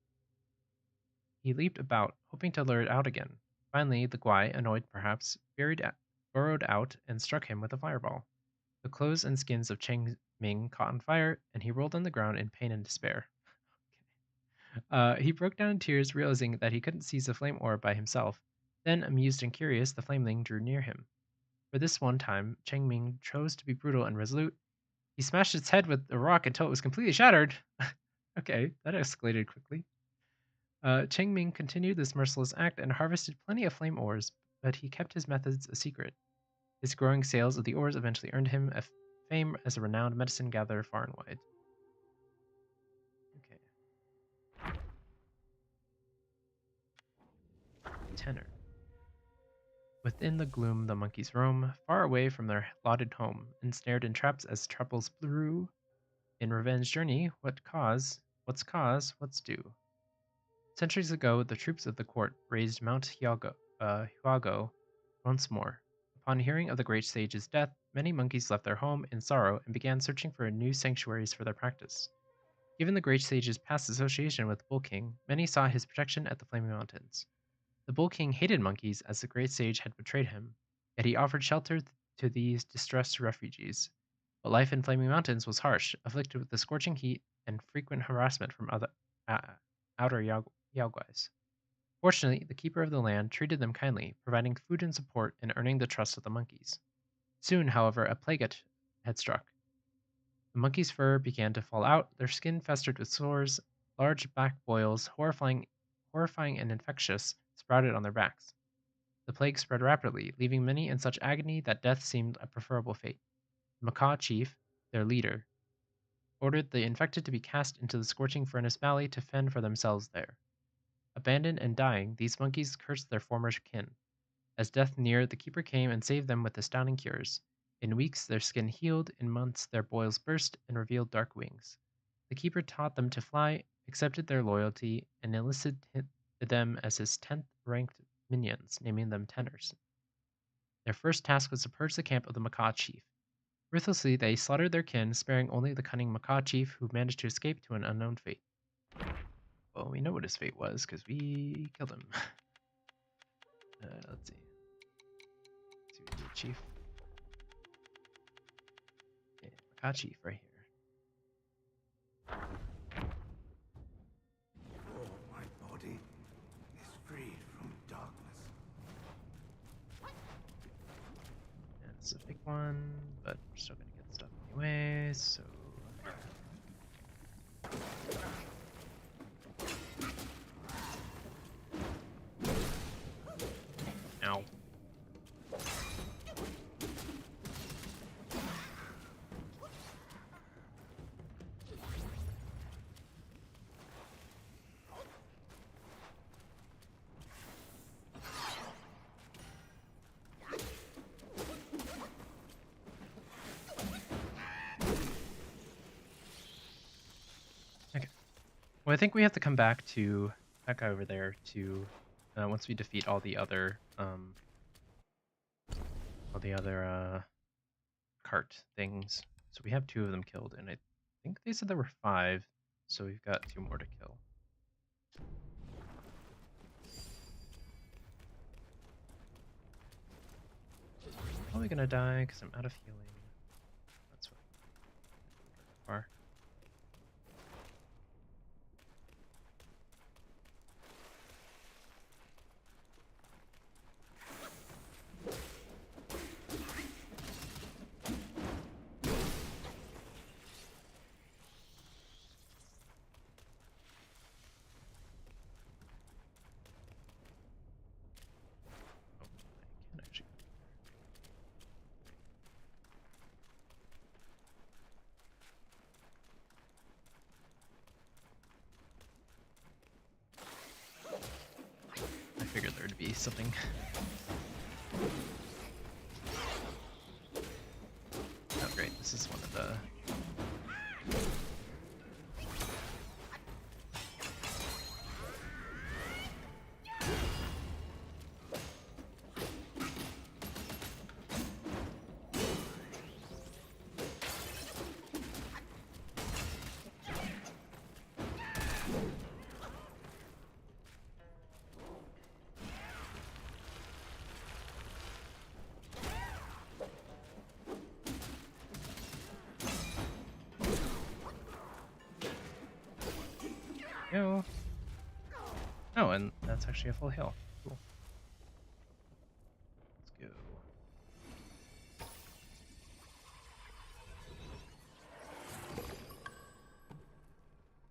He leaped about, hoping to lure it out again. Finally, the Guai, annoyed perhaps, burrowed out and struck him with a fireball. The clothes and skins of Cheng Ming caught on fire, and he rolled on the ground in pain and despair. He broke down in tears, realizing that he couldn't seize the flame orb by himself. Then, amused and curious, the flameling drew near him. For this one time, Cheng Ming chose to be brutal and resolute. He smashed its head with a rock until it was completely shattered. Okay, that escalated quickly. Cheng Ming continued this merciless act and harvested plenty of flame ores, but he kept his methods a secret. His growing sales of the ores eventually earned him a fame as a renowned medicine gatherer far and wide. Okay. Tenor. Within the gloom, the monkeys roam, far away from their lauded home, ensnared in traps as troubles brew. In revenge journey, what's cause, what's due? Centuries ago, the troops of the court raised Mount Huago once more. Upon hearing of the great sage's death, many monkeys left their home in sorrow and began searching for new sanctuaries for their practice. Given the great sage's past association with Bull King, many sought his protection at the Flaming Mountains. The Bull King hated monkeys as the great sage had betrayed him, yet he offered shelter to these distressed refugees. But life in Flaming Mountains was harsh, afflicted with the scorching heat and frequent harassment from other outer Yaoguais. Fortunately, the keeper of the land treated them kindly, providing food and support and earning the trust of the monkeys. Soon, however, a plague had struck. The monkeys' fur began to fall out, their skin festered with sores, large black boils, horrifying and infectious, sprouted on their backs. The plague spread rapidly, leaving many in such agony that death seemed a preferable fate. The Macaw chief, their leader, ordered the infected to be cast into the scorching furnace valley to fend for themselves there. Abandoned and dying, these monkeys cursed their former kin. As death neared, the keeper came and saved them with astounding cures. In weeks, their skin healed, in months, their boils burst and revealed dark wings. The keeper taught them to fly, accepted their loyalty, and enlisted them as his 10th ranked minions, naming them tenors. Their first task was to purge the camp of the Macaw chief. Ruthlessly, they slaughtered their kin, sparing only the cunning Macaw chief who managed to escape to an unknown fate. Well, we know what his fate was because we killed him. Let's see. Let's see what we do, chief. Yeah, Macaw chief right here. Oh, my body is freed from darkness. Yeah, it's a big one, but we're still gonna get stuff anyway, so. Ow. Okay. Well, I think we have to come back to that guy over there to once we defeat all the other cart things. So we have 2 of them killed, and I think they said there were 5, so we've got 2 more to kill. Probably gonna die because I'm out of healing. That's fine. Far. Oh, I can actually. I figured there'd be something. Oh great, this is one of the... go. Oh, and that's actually a full heal. Cool. Let's go.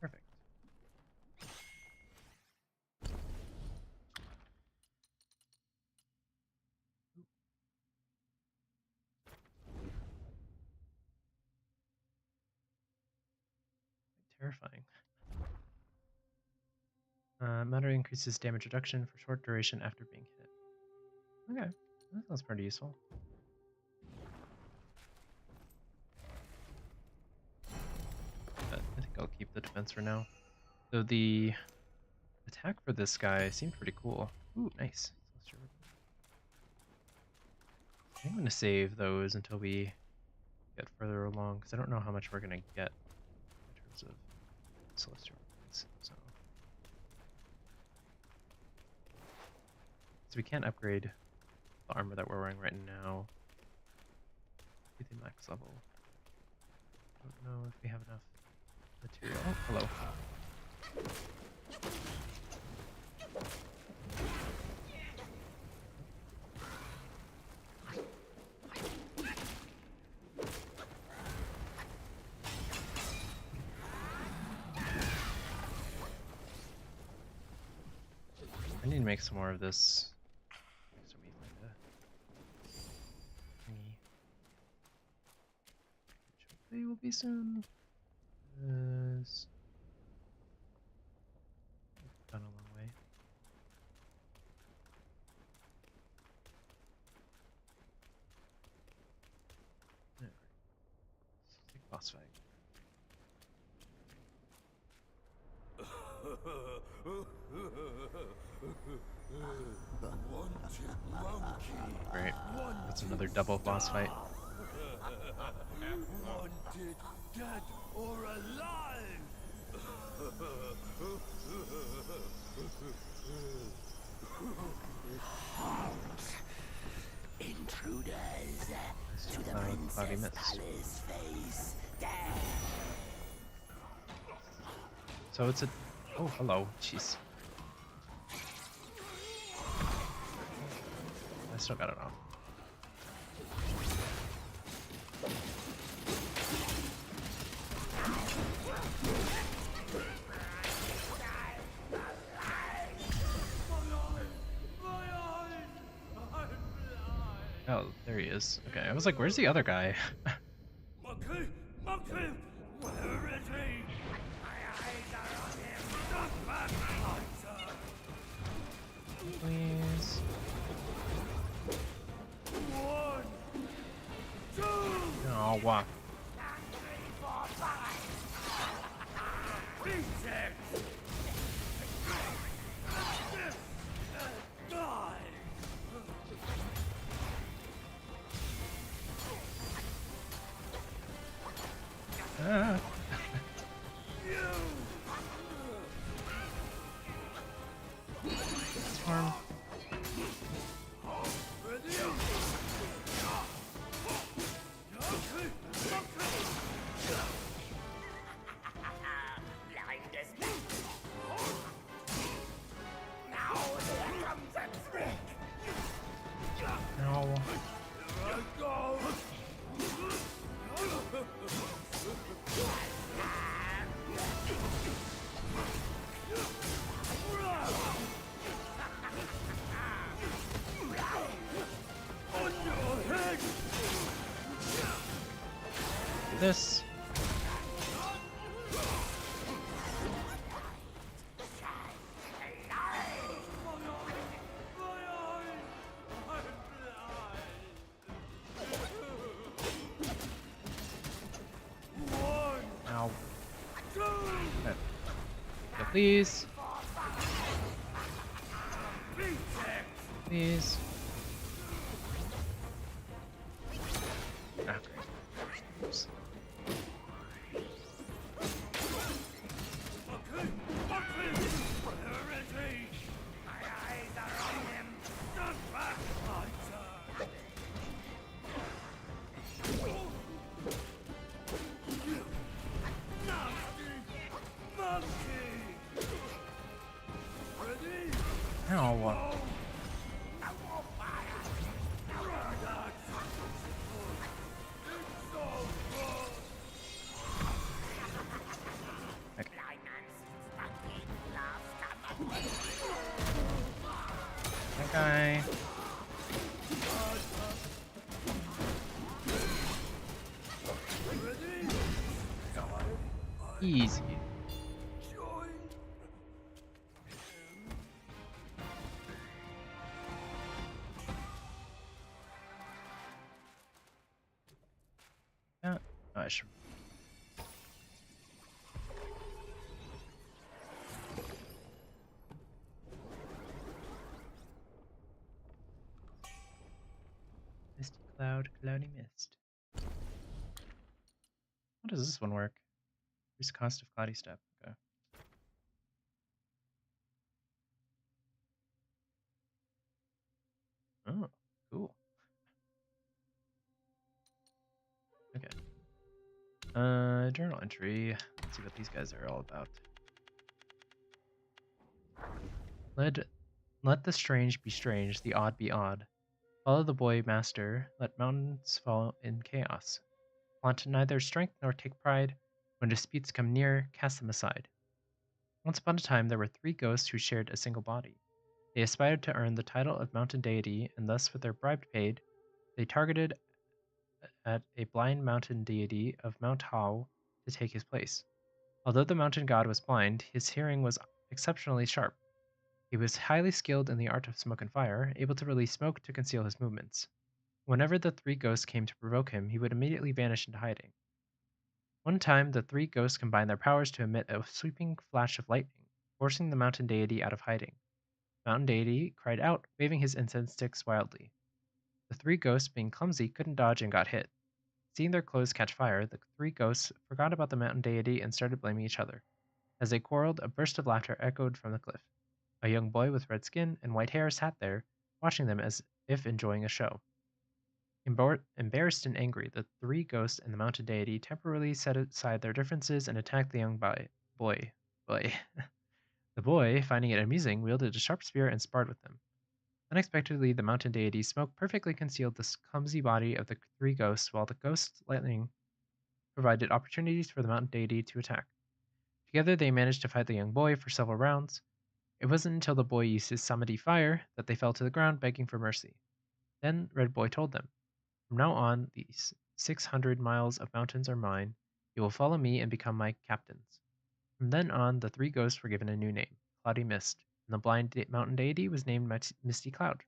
Perfect. Terrifying. Matter increases damage reduction for short duration after being hit. Okay, that sounds pretty useful. But I think I'll keep the defense for now. So the attack for this guy seemed pretty cool. Ooh, nice. I'm going to save those until we get further along, because I don't know how much we're going to get in terms of celestial weapons. So we can't upgrade the armor that we're wearing right now to the max level. Don't know if we have enough material. Oh, hello. I need to make some more of this. So we find a thingy. Which hopefully will be soon. Because we've gone a long way. Alright. Let's take boss fight. Great. That's another double boss fight. Wanted dead or alive. Intruders to the Princess Palace face. So it's a... Oh, hello. Jeez. I still got it off. Oh, there he is. Okay, I was like, where's the other guy? Monkey! Monkey! Where is he? My eyes are on him! Stop back, monster! Please. 1, 2, Oh, wow. 3, 4, 5. Beat it! Die! Ah. Transform. No. Do this. Ow. Okay. Yeah, please. Please. Ah, great. Oops. Ow. Okay. That guy. Easy. Yeah. Oh, I should. Misty cloud, cloudy mist. How does this one work? Increase cost of cloudy step. Okay. Oh, cool. Okay. Journal entry. Let's see what these guys are all about. Let let the strange be strange, the odd be odd. Follow the boy master, let mountains fall in chaos. Want neither strength nor take pride. When disputes come near, cast them aside. Once upon a time there were three ghosts who shared a single body. They aspired to earn the title of mountain deity, and thus with their bribe paid, they targeted at a blind mountain deity of Mount Hao to take his place. Although the mountain god was blind, his hearing was exceptionally sharp. He was highly skilled in the art of smoke and fire, able to release smoke to conceal his movements. Whenever the three ghosts came to provoke him, he would immediately vanish into hiding. One time, the three ghosts combined their powers to emit a sweeping flash of lightning, forcing the mountain deity out of hiding. Mountain deity cried out, waving his incense sticks wildly. The three ghosts, being clumsy, couldn't dodge and got hit. Seeing their clothes catch fire, the three ghosts forgot about the mountain deity and started blaming each other. As they quarreled, a burst of laughter echoed from the cliff. A young boy with red skin and white hair sat there, watching them as if enjoying a show. Embarrassed and angry, the three ghosts and the mountain deity temporarily set aside their differences and attacked the young boy. Boy. The boy, finding it amusing, wielded a sharp spear and sparred with them. Unexpectedly, the mountain deity's smoke perfectly concealed the clumsy body of the three ghosts, while the ghost lightning provided opportunities for the mountain deity to attack. Together, they managed to fight the young boy for several rounds. It wasn't until the boy used his samadhi fire that they fell to the ground begging for mercy. Then Red Boy told them, "From now on, these 600 miles of mountains are mine. You will follow me and become my captains." From then on, the three ghosts were given a new name, Cloudy Mist, and the blind mountain deity was named Misty Cloud.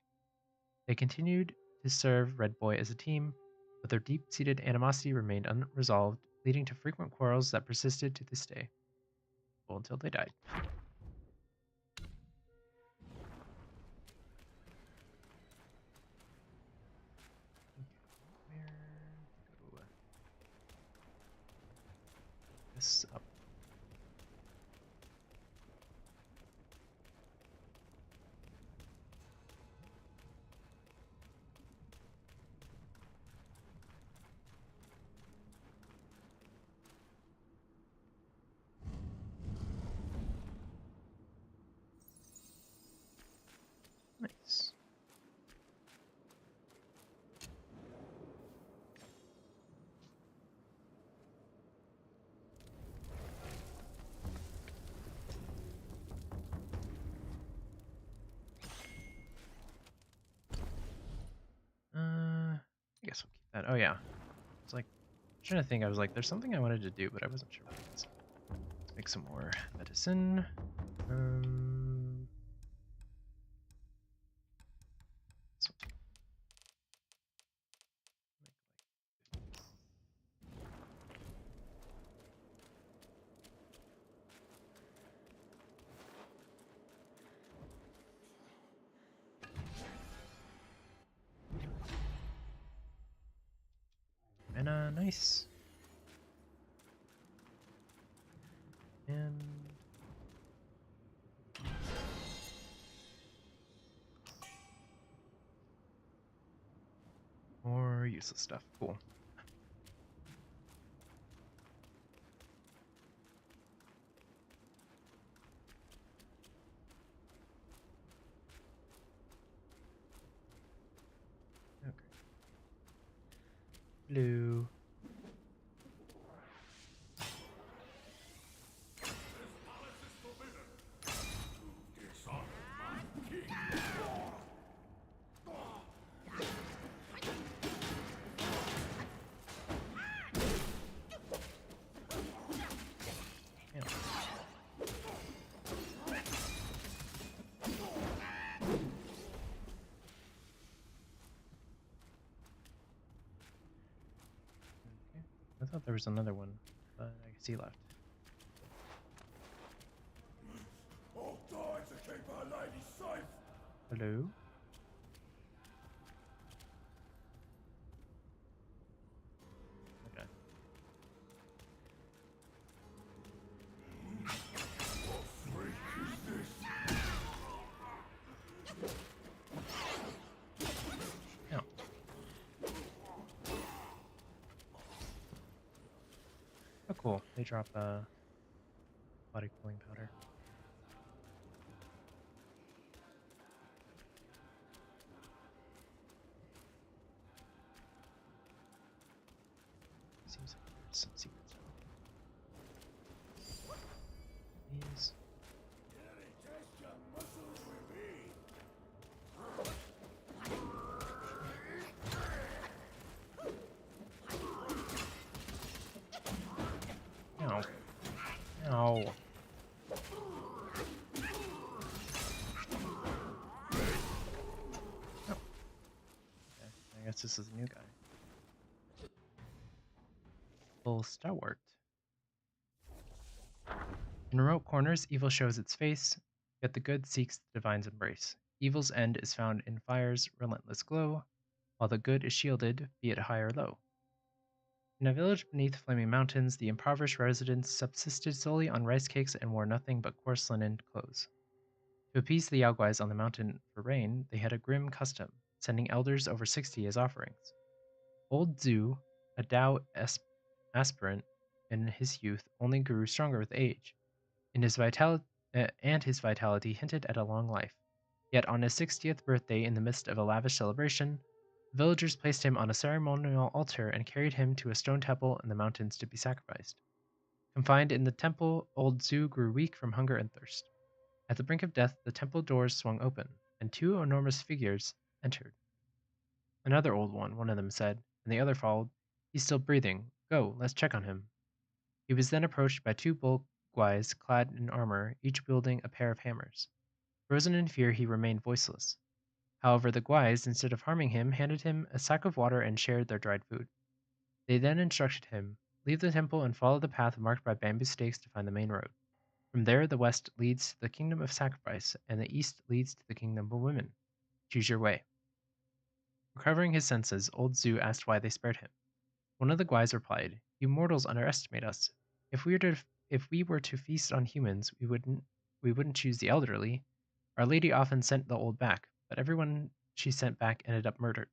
They continued to serve Red Boy as a team, but their deep-seated animosity remained unresolved, leading to frequent quarrels that persisted to this day. Well, until they died. Okay, where to go? This up. Nice. I guess we'll keep that. Oh yeah, it's like trying to think. I was like, there's something I wanted to do, but I wasn't sure what it was. Let's make some more medicine. Um, this one. And nice. And more useless stuff. Cool. Hello. Damn. Okay. I thought there was another one, but I guess he left. All die to keep our lady safe. Hello? Okay. Freak is this? Yeah. Oh, cool. They drop body cooling powder. Seems like there's some secret stuff. These. Test your muscles with me. Ow. Ow. Oh. Okay. I guess this is a new guy. Full stalwart. In remote corners, evil shows its face, yet the good seeks the divine's embrace. Evil's end is found in fire's relentless glow, while the good is shielded, be it high or low. In a village beneath flaming mountains, the impoverished residents subsisted solely on rice cakes and wore nothing but coarse linen clothes. To appease the Yaoguais on the mountain for rain, they had a grim custom, sending elders over 60 as offerings. Old Zhu, a aspirant in his youth, only grew stronger with age, and his vitality hinted at a long life. Yet on his 60th birthday, in the midst of a lavish celebration, the villagers placed him on a ceremonial altar and carried him to a stone temple in the mountains to be sacrificed. Confined in the temple, old Zhu grew weak from hunger and thirst. At the brink of death, the temple doors swung open, and two enormous figures entered. Another old one of them said, and the other followed. He's still breathing. Go, let's check on him. He was then approached by two bull guys clad in armor, each wielding a pair of hammers. Frozen in fear, he remained voiceless. However, the guys, instead of harming him, handed him a sack of water and shared their dried food. They then instructed him, leave the temple and follow the path marked by bamboo stakes to find the main road. From there, the west leads to the kingdom of sacrifice, and the east leads to the kingdom of women. Choose your way. Recovering his senses, old Zhu asked why they spared him. One of the guys replied, "You mortals underestimate us. If we were to feast on humans, we wouldn't choose the elderly. Our lady often sent the old back, but everyone she sent back ended up murdered.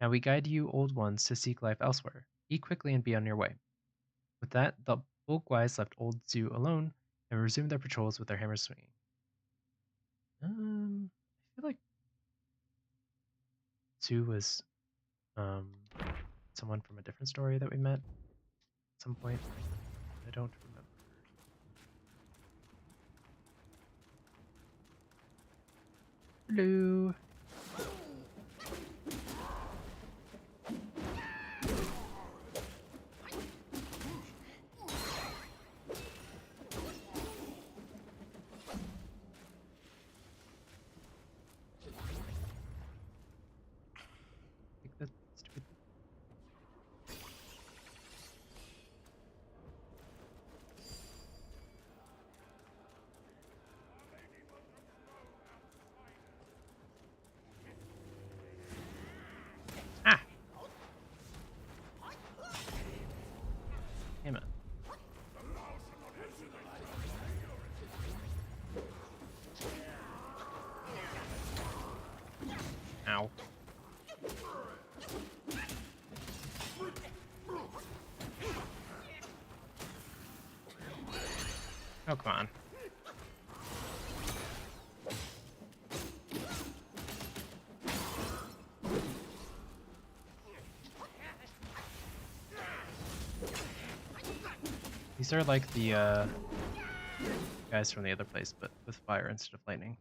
Now we guide you old ones to seek life elsewhere. Eat quickly and be on your way." With that, the old guys left old Zhu alone and resumed their patrols with their hammers swinging. I feel like Zhu was um someone from a different story that we met at some point. I don't remember. Hello. Take that stupid. Ah! Damn it. Ow. Oh, come on. These are like the guys from the other place, but with fire instead of lightning.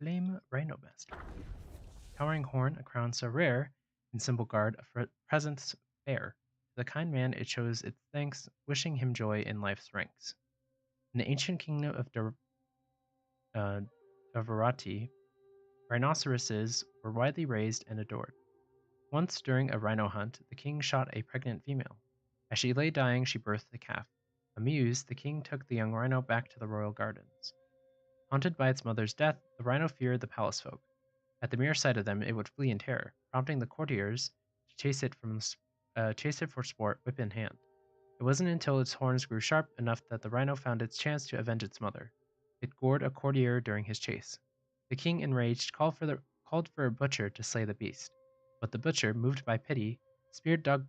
Flame Rhino Master. Towering horn, a crown so rare, in symbol guard a presence fair. To the kind man it shows its thanks, wishing him joy in life's ranks. In the ancient kingdom of Davarati, rhinoceroses were widely raised and adored. Once during a rhino hunt, the king shot a pregnant female. As she lay dying, she birthed a calf. Amused, the king took the young rhino back to the royal gardens. Haunted by its mother's death, the rhino feared the palace folk. At the mere sight of them, it would flee in terror, prompting the courtiers to chase it for sport, whip in hand. It wasn't until its horns grew sharp enough that the rhino found its chance to avenge its mother. It gored a courtier during his chase. The king, enraged, called for a butcher to slay the beast. But the butcher, moved by pity, speared dog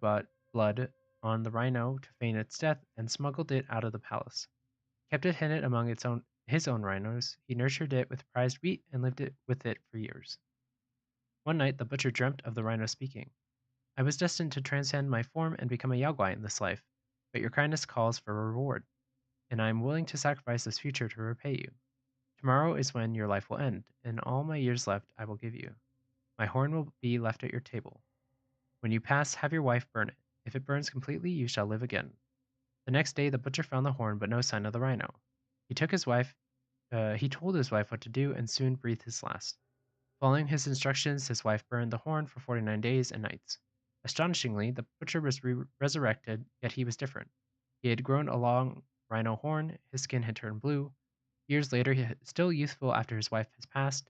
blood on the rhino to feign its death and smuggled it out of the palace. Kept it hidden among his own rhinos. He nurtured it with prized wheat and lived with it for years. One night, the butcher dreamt of the rhino speaking. I was destined to transcend my form and become a Yaoguai in this life, but your kindness calls for a reward, and I am willing to sacrifice this future to repay you. Tomorrow is when your life will end, and all my years left I will give you. My horn will be left at your table. When you pass, have your wife burn it. If it burns completely, you shall live again. The next day, the butcher found the horn, but no sign of the rhino. He took his wife. He told his wife what to do, and soon breathed his last. Following his instructions, his wife burned the horn for 49 days and nights. Astonishingly, the butcher was resurrected, yet he was different. He had grown a long rhino horn, his skin had turned blue. Years later, still youthful after his wife has passed,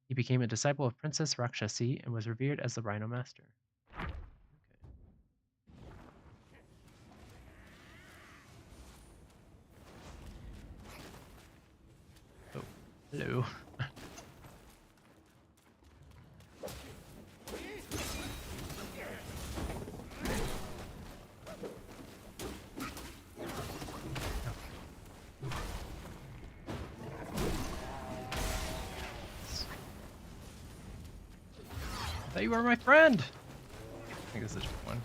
he became a disciple of Princess Rakshasi and was revered as the Rhino Master. Okay. Oh, hello. I thought you were my friend! I think this is a different one.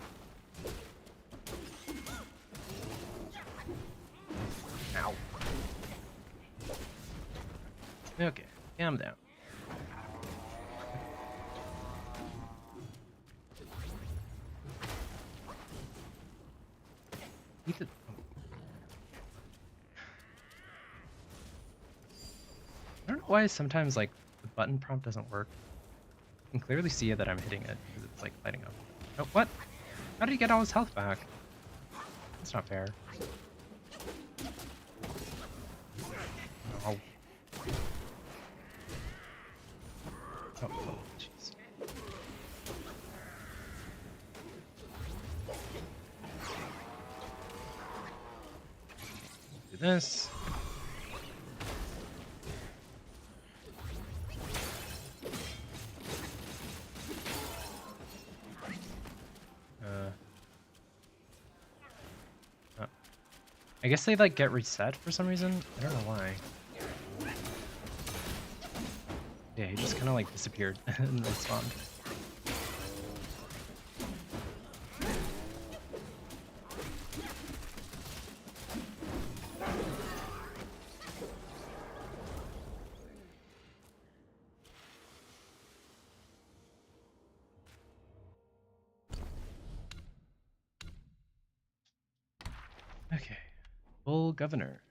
Ow. Okay, calm down. Eat it. I don't know why sometimes like the button prompt doesn't work. You can clearly see that I'm hitting it because it's like lighting up. Oh, what? How did he get all his health back? That's not fair. Oh. Oh, jeez. Do this. I guess they like get reset for some reason. I don't know why. Yeah, he just kind of like disappeared and respawned. Okay. Bull Governor.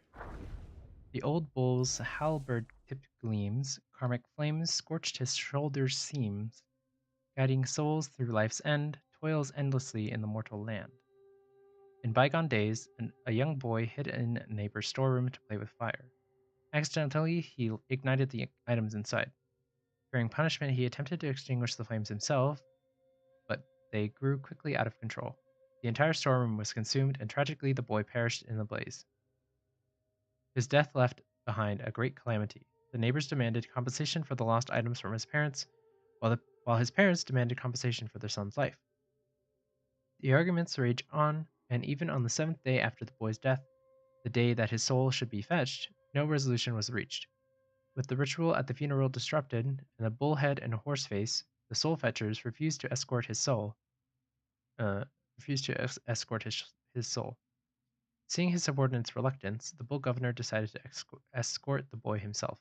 The old bull's halberd-tipped gleams, karmic flames scorched his shoulders' seams, guiding souls through life's end, toils endlessly in the mortal land. In bygone days, a young boy hid in a neighbor's storeroom to play with fire. Accidentally, he ignited the items inside. Fearing punishment, he attempted to extinguish the flames himself, but they grew quickly out of control. The entire storeroom was consumed, and tragically, the boy perished in the blaze. His death left behind a great calamity. The neighbors demanded compensation for the lost items from his parents, while his parents demanded compensation for their son's life. The arguments raged on, and even on the 7th day after the boy's death, the day that his soul should be fetched, no resolution was reached. With the ritual at the funeral disrupted, and a bullhead and a horse face, the soul fetchers refused to escort his soul. Refused to escort his soul. Seeing his subordinate's reluctance, the bull governor decided to escort the boy himself.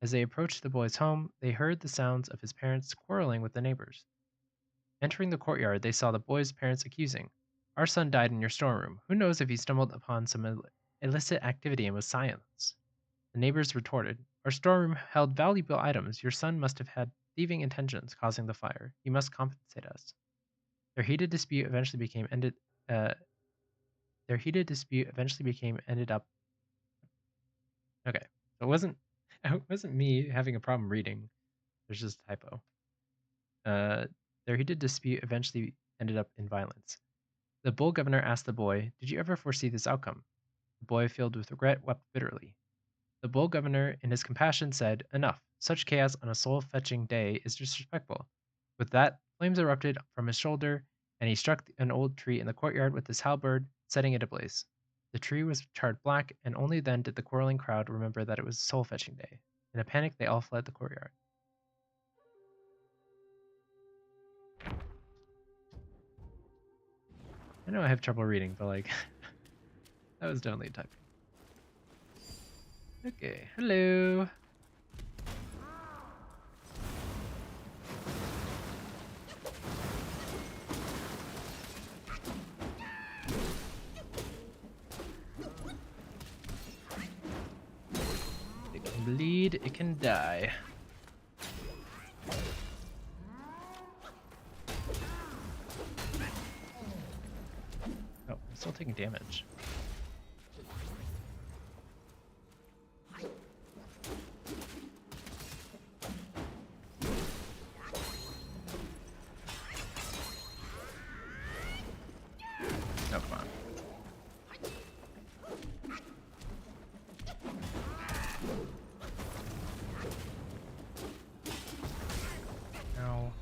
As they approached the boy's home, they heard the sounds of his parents quarreling with the neighbors. Entering the courtyard, they saw the boy's parents accusing, "Our son died in your storeroom. Who knows if he stumbled upon some illicit activity and was silenced?" The neighbors retorted, "Our storeroom held valuable items. Your son must have had thieving intentions causing the fire. He must compensate us." Their heated dispute eventually became ended. Uh, their heated dispute eventually became ended up. Okay, so it wasn't. It wasn't me having a problem reading. There's just a typo. Uh, their heated dispute eventually ended up in violence. The bull governor asked the boy, "Did you ever foresee this outcome?" The boy, filled with regret, wept bitterly. The bull governor, in his compassion, said, "Enough. Such chaos on a soul-fetching day is disrespectful." With that, flames erupted from his shoulder, and he struck an old tree in the courtyard with his halberd, setting it ablaze. The tree was charred black, and only then did the quarreling crowd remember that it was soul-fetching day. In a panic, they all fled the courtyard. I know I have trouble reading, but like, that was definitely typing. Okay, hello. It can bleed, it can die. Oh, I'm still taking damage. Oh, come on. No.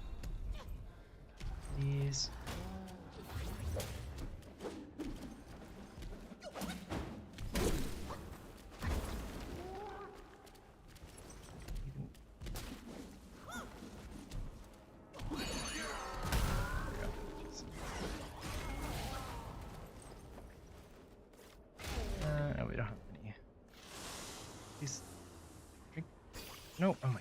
Please. Oh, we don't have any. Please drink. No. Oh my.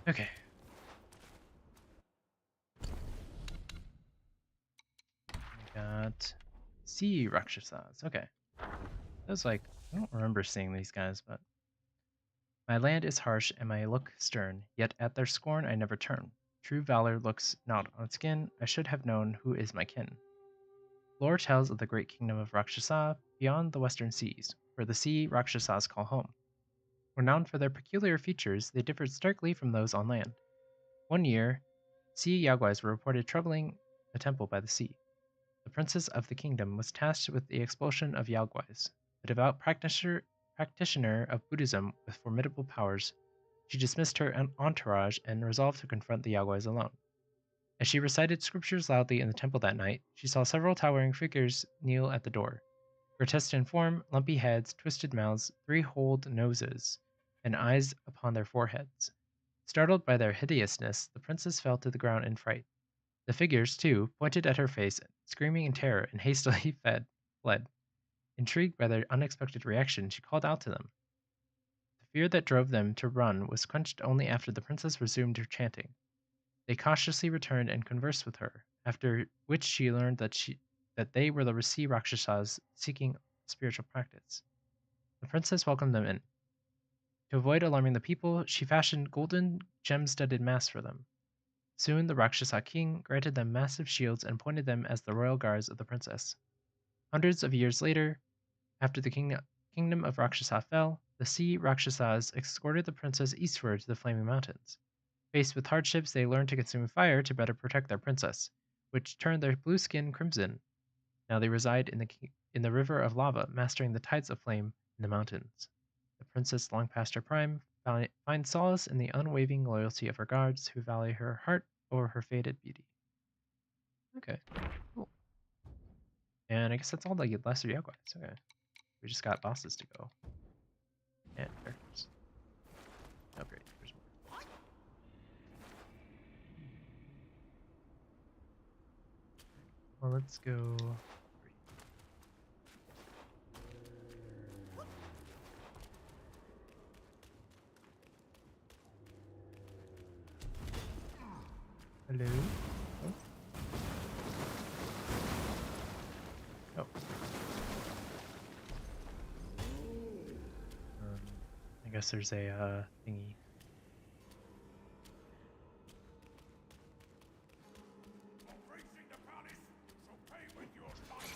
Okay. We got sea Rakshasas. Okay. That was like, I don't remember seeing these guys, but. My land is harsh and my look stern, yet at their scorn I never turn. True valor looks not on skin, I should have known who is my kin. Lore tells of the great kingdom of Rakshasa beyond the western seas, where the sea Rakshasas call home. Renowned for their peculiar features, they differed starkly from those on land. One year, sea Yaguais were reported troubling a temple by the sea. The princess of the kingdom was tasked with the expulsion of Yaguais, a devout practitioner of Buddhism with formidable powers. She dismissed her entourage and resolved to confront the Yaguais alone. As she recited scriptures loudly in the temple that night, she saw several towering figures kneel at the door. Grotesque in form, lumpy heads, twisted mouths, three-holed noses, and eyes upon their foreheads. Startled by their hideousness, the princess fell to the ground in fright. The figures, too, pointed at her face, screaming in terror, and hastily fled. Intrigued by their unexpected reaction, she called out to them. The fear that drove them to run was quenched only after the princess resumed her chanting. They cautiously returned and conversed with her, after which she learned that they were the sea Rakshasas seeking spiritual practice. The princess welcomed them in. To avoid alarming the people, she fashioned golden gem-studded masks for them. Soon the Rakshasa king granted them massive shields and appointed them as the royal guards of the princess. Hundreds of years later, after the kingdom of Rakshasa fell, the sea Rakshasas escorted the princess eastward to the Flaming Mountains. Faced with hardships, they learned to consume fire to better protect their princess, which turned their blue skin crimson. Now they reside in the river of lava, mastering the tides of flame in the mountains. The princess, long past her prime, finds solace in the unwavering loyalty of her guards, who value her heart over her faded beauty. Okay, cool. And I guess that's all the lesser Yaguais. Okay, we just got bosses to go. And characters. Oh great, there's more. Well, let's go. Hello? Oh. Oh. I guess there's a thingy. Embracing the palace, so pay with your life.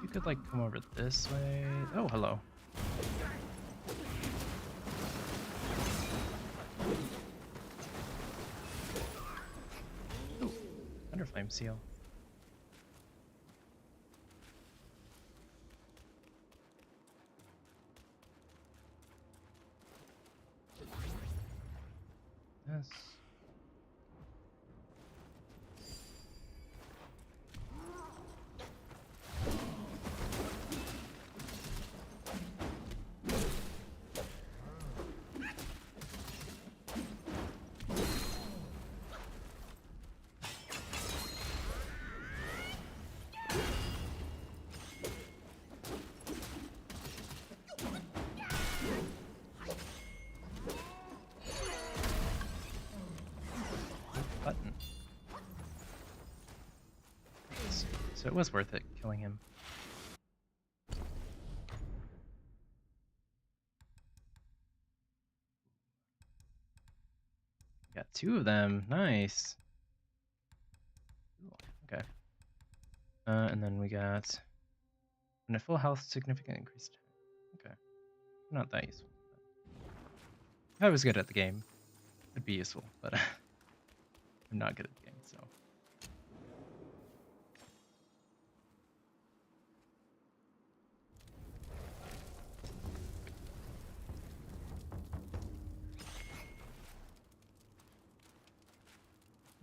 You could like come over this way. Oh, hello. Ooh, Thunderflame seal. Yes. Button. So it was worth it killing him. Got two of them. Nice. Ooh, okay. And then we got when at full health, significant increased. Okay. Not that useful. If I was good at the game, it'd be useful, but I'm not good at the game, so.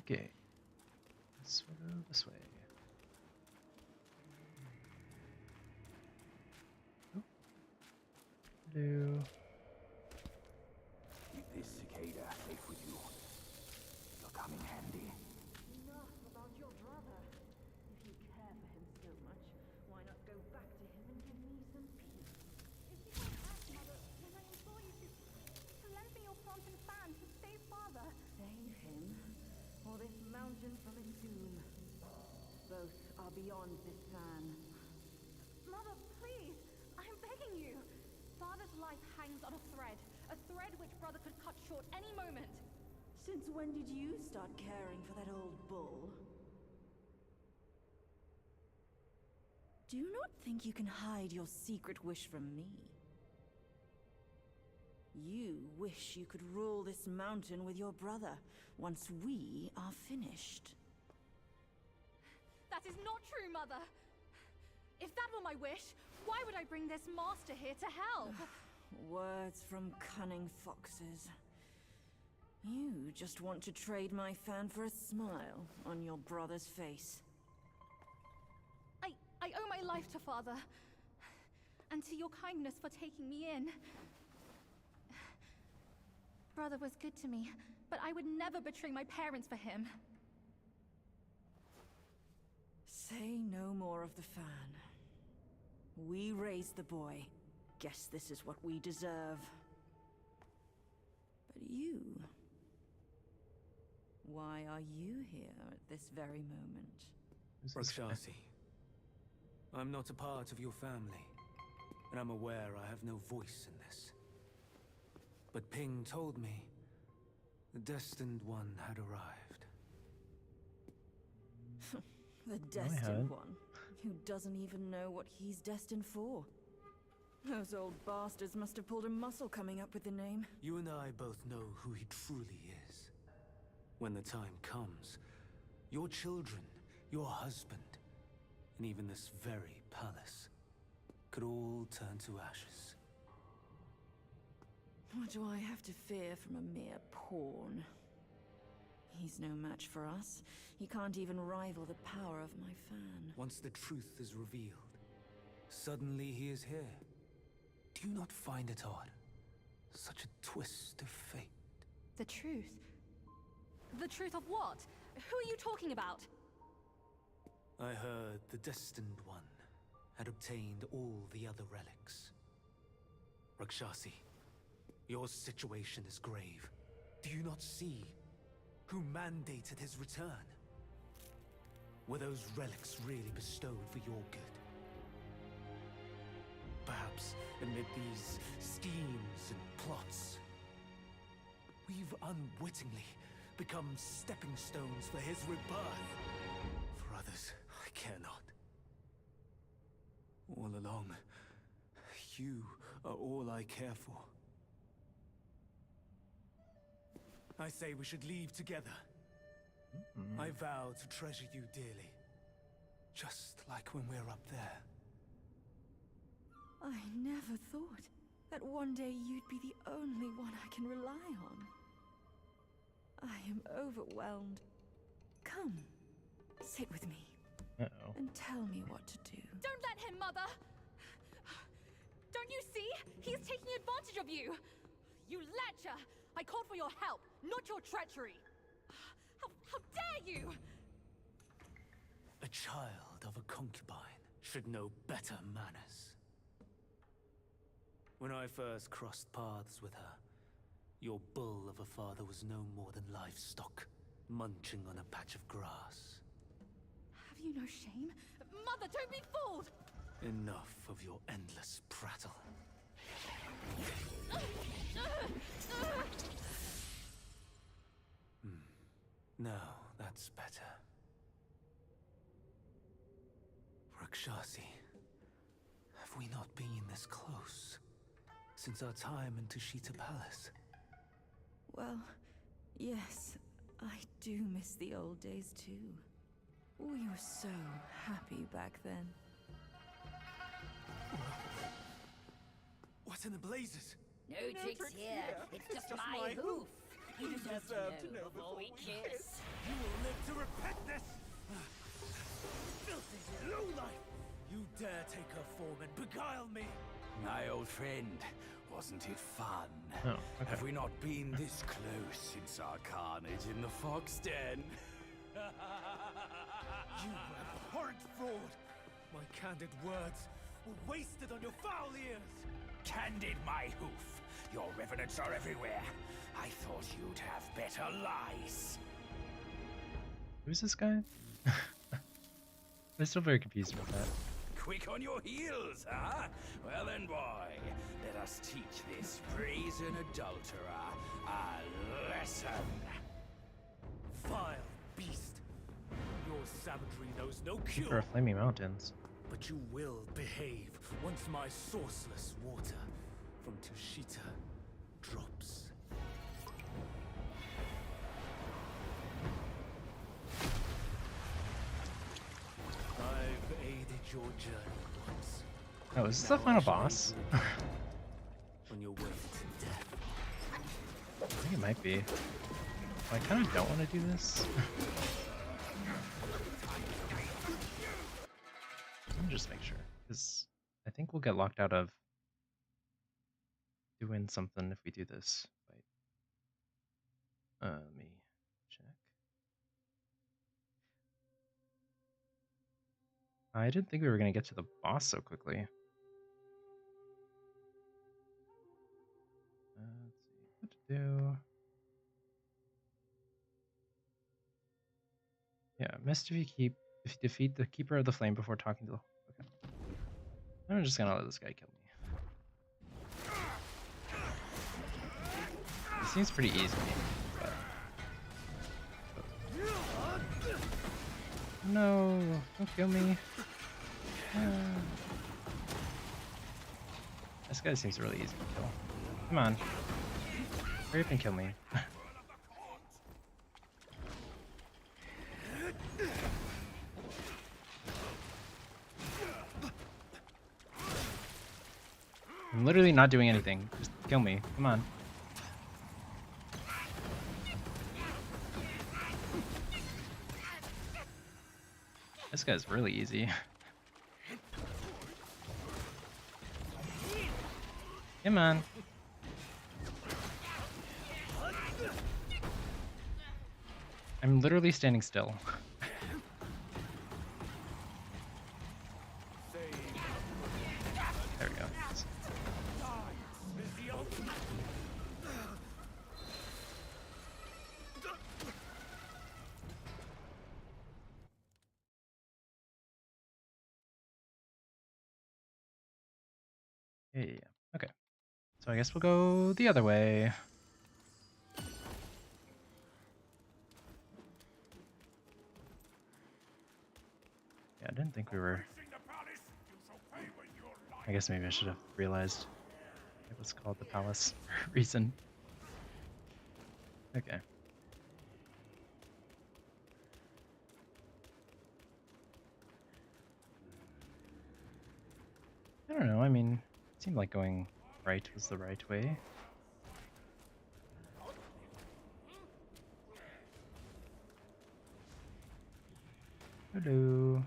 Okay. Let's go this way. Oh. Hello. Keep this cicada safe with you. It'll come in handy. Enough about your brother. If you care for him so much, why not go back to him and give me some peace? If you don't ask, Mother, then I implore you to lend me your plant and fan to save Father. Save him, or this mountain from its doom. Both are beyond this fan. Mother, please, I'm begging you. Father's life hangs on a thread which Brother could cut short any moment. Since when did you start caring for that old bull? Do you not think you can hide your secret wish from me? You wish you could rule this mountain with your brother once we are finished. That is not true, Mother. If that were my wish, why would I bring this master here to help? Words from cunning foxes. You just want to trade my fan for a smile on your brother's face. I owe my life to Father, and to your kindness for taking me in. Brother was good to me, but I would never betray my parents for him. Say no more of the fan. We raised the boy. Guess this is what we deserve. are you here at this very moment? Who's this guy? Rakshasi, I'm not a part of your family, and I'm aware I have no voice in this. But Ping told me the Destined One had arrived. The Destined One, who doesn't even know what he's destined for. Those old bastards must have pulled a muscle coming up with the name. You and I both know who he truly is. When the time comes, your children, your husband, and even this very palace could all turn to ashes. What do I have to fear from a mere pawn? He's no match for us. He can't even rival the power of my fan. Once the truth is revealed, suddenly he is here. Do you not find it odd? Such a twist of fate. The truth? The truth of what? Who are you talking about? I heard the Destined One had obtained all the other relics. Rakshasi, your situation is grave. Do you not see who mandated his return? Were those relics really bestowed for your good? Perhaps amid these schemes and plots, we've unwittingly become stepping stones for his rebirth. For others, I care not. All along, you are all I care for. I say we should leave together. I vow to treasure you dearly. Just like when we're up there. I never thought that one day you'd be the only one I can rely on. I am overwhelmed. Come, sit with me. Uh-oh. And tell me what to do. Don't let him, Mother! Don't you see? He's taking advantage of you! You lecher! I called for your help, not your treachery! How dare you! A child of a concubine should know better manners. When I first crossed paths with her, your bull of a father was no more than livestock, munching on a patch of grass. Have you no shame? Mother, don't be fooled! Enough of your endless prattle. Now, that's better. Rakshasi, have we not been this close since our time in Tushita Palace? Well, yes, I do miss the old days too. We were so happy back then. What in the blazes? No tricks here. It's just my hoof. You deserve to know before we kiss. You will live to repent this! Filthy lowlife! You dare take her form and beguile me! My old friend, wasn't it fun? Oh, okay. Have we not been this close since our carnage in the fox den? You abhorrent fraud! My candid words were wasted on your foul ears! Candid my hoof. Your revenants are everywhere. I thought you'd have better lies. Who's this guy? I'm still very confused about that. Quick on your heels, huh? Well then, boy, let us teach this brazen adulterer a lesson. Vile beast! Your savagery knows no cure! For Flaming Mountains. But you will behave once my sourceless water from Tushita drops. I've aided your journey once. Oh, is this Now the final I shall boss? aid you on your way to death. I think it might be. I kind of don't want to do this. Let me just make sure, because I think we'll get locked out of doing something if we do this. Right. Let me check. I didn't think we were going to get to the boss so quickly. Let's see what to do. Yeah, missed if you defeat the Keeper of the Flame before talking to the... Okay. I'm just gonna let this guy kill me. It seems pretty easy, but... No, don't kill me. This guy seems really easy to kill. Come on. Hurry up and kill me. I'm literally not doing anything. Just kill me. Come on. This guy's really easy. Come on. I'm literally standing still. There we go. Yeah. Okay. So I guess we'll go the other way. Yeah, I didn't think we were... I guess maybe I should have realized it was called the palace for a reason. Okay. I don't know, I mean, it seemed like going right was the right way. Hello.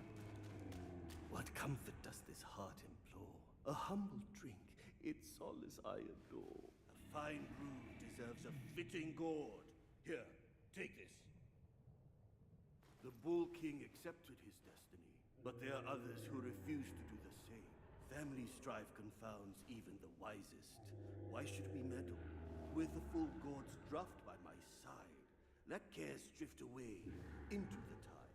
What comfort does this heart implore? A humble drink, its solace I adore. A fine brew deserves a fitting gourd. Here, take this. The Bull King accepted his destiny, but there are others who refuse to do the same. Family strife confounds even the wisest. Why should we meddle? With the full gourd's draught by my side, let cares drift away into the tide.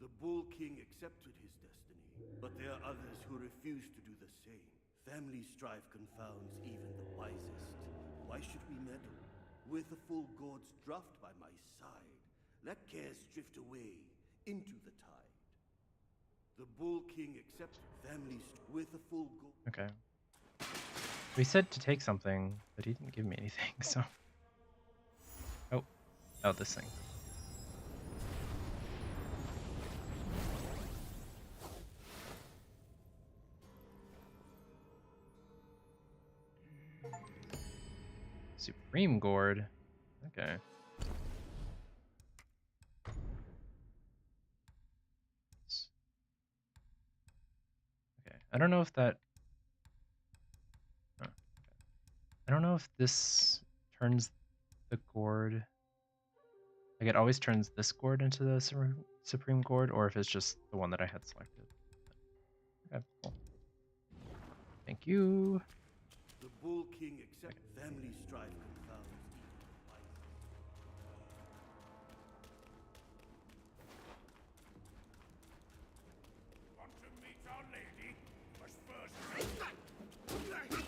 The Bull King accepted his destiny, but there are others who refuse to do the same. Family strife confounds even the wisest. Why should we meddle? With the full gourd's draught by my side, let cares drift away into the tide. The Bull King accepted families with a full gourd. Okay. We said to take something, but he didn't give me anything, so... Oh, this thing. Supreme Gourd. Okay. Okay. I don't know if that... Huh. I don't know if this turns the gourd... Like, it always turns this gourd into the Supreme Gourd, or if it's just the one that I had selected. Okay, cool. Thank you. The Bull King accept family strife confounds even the wisest. Want to meet our lady? Must first... Okay.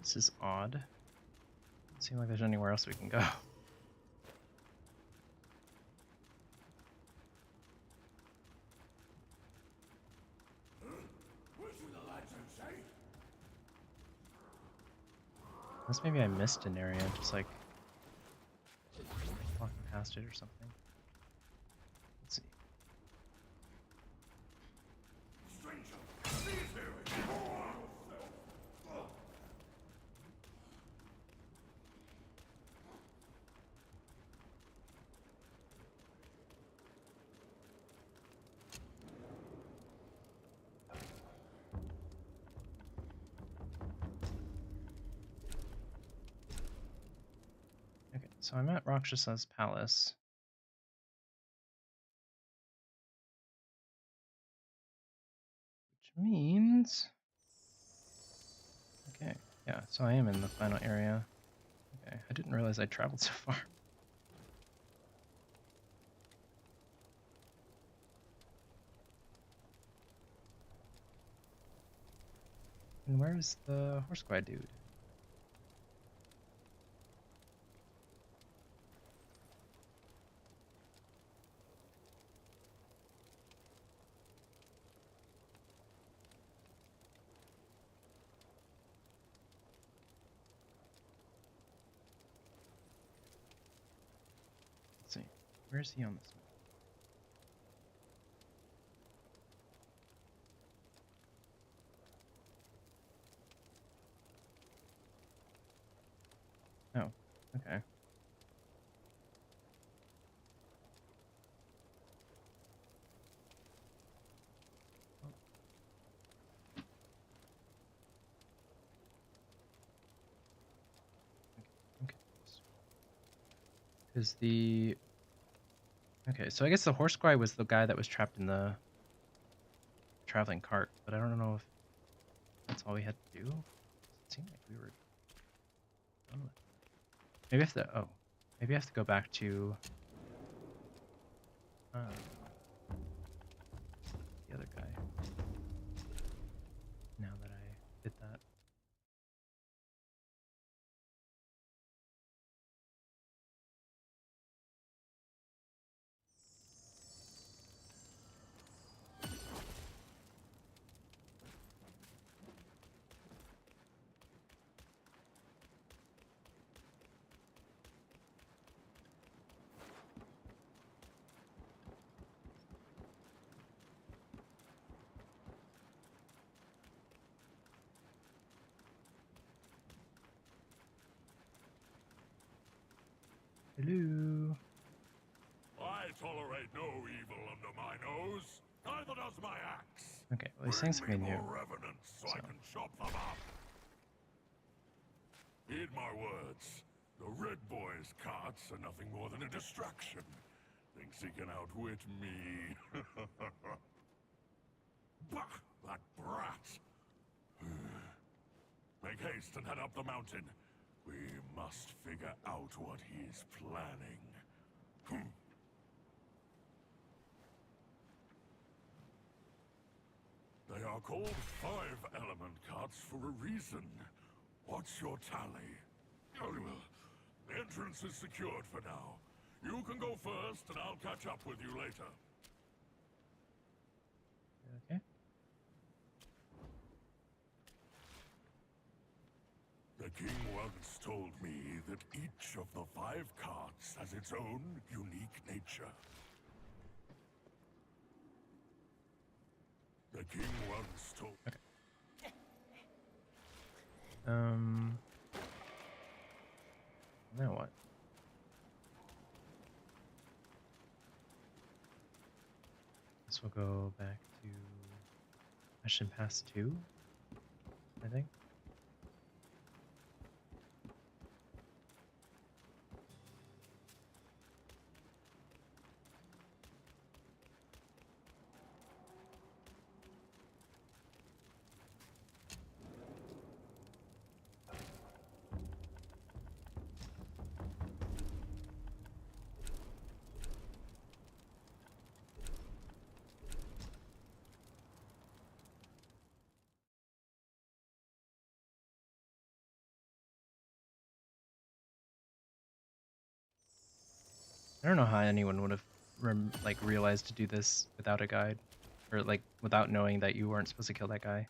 This is odd. seem like there's anywhere else we can go. Unless maybe I missed an area, just like walking past it or something. Let's see. Okay, so I'm at Rakshasa's palace. Which means... Okay, yeah, so I am in the final area. Okay, I didn't realize I traveled so far. And where's the horse guy dude? Let's see. Where is he on this map? Oh, okay. Okay. Because the... Okay, so I guess the horse guy was the guy that was trapped in the traveling cart, but I don't know if that's all we had to do. It seemed like we were done with it. Maybe I have to... Oh. Maybe I have to go back to... the other guy. Now that I did that. Hello. I tolerate no evil under my nose. Neither does my axe. Okay, well he's saying something new. Revenants so I can chop them up. Heed my words. The red boy's carts are nothing more than a distraction. Thinks he can outwit me. Bah! That brat! Make haste and head up the mountain. We must figure out what he's planning. They are called 5-element carts for a reason. What's your tally? The entrance is secured for now. You can go first, and I'll catch up with you later. Okay. The king once told me that each of the 5 carts has its own unique nature. The king once told... Okay. Now what? Guess we'll go back to Mission Pass 2, I think. I don't know how anyone would have like realized to do this without a guide, or like without knowing that you weren't supposed to kill that guy.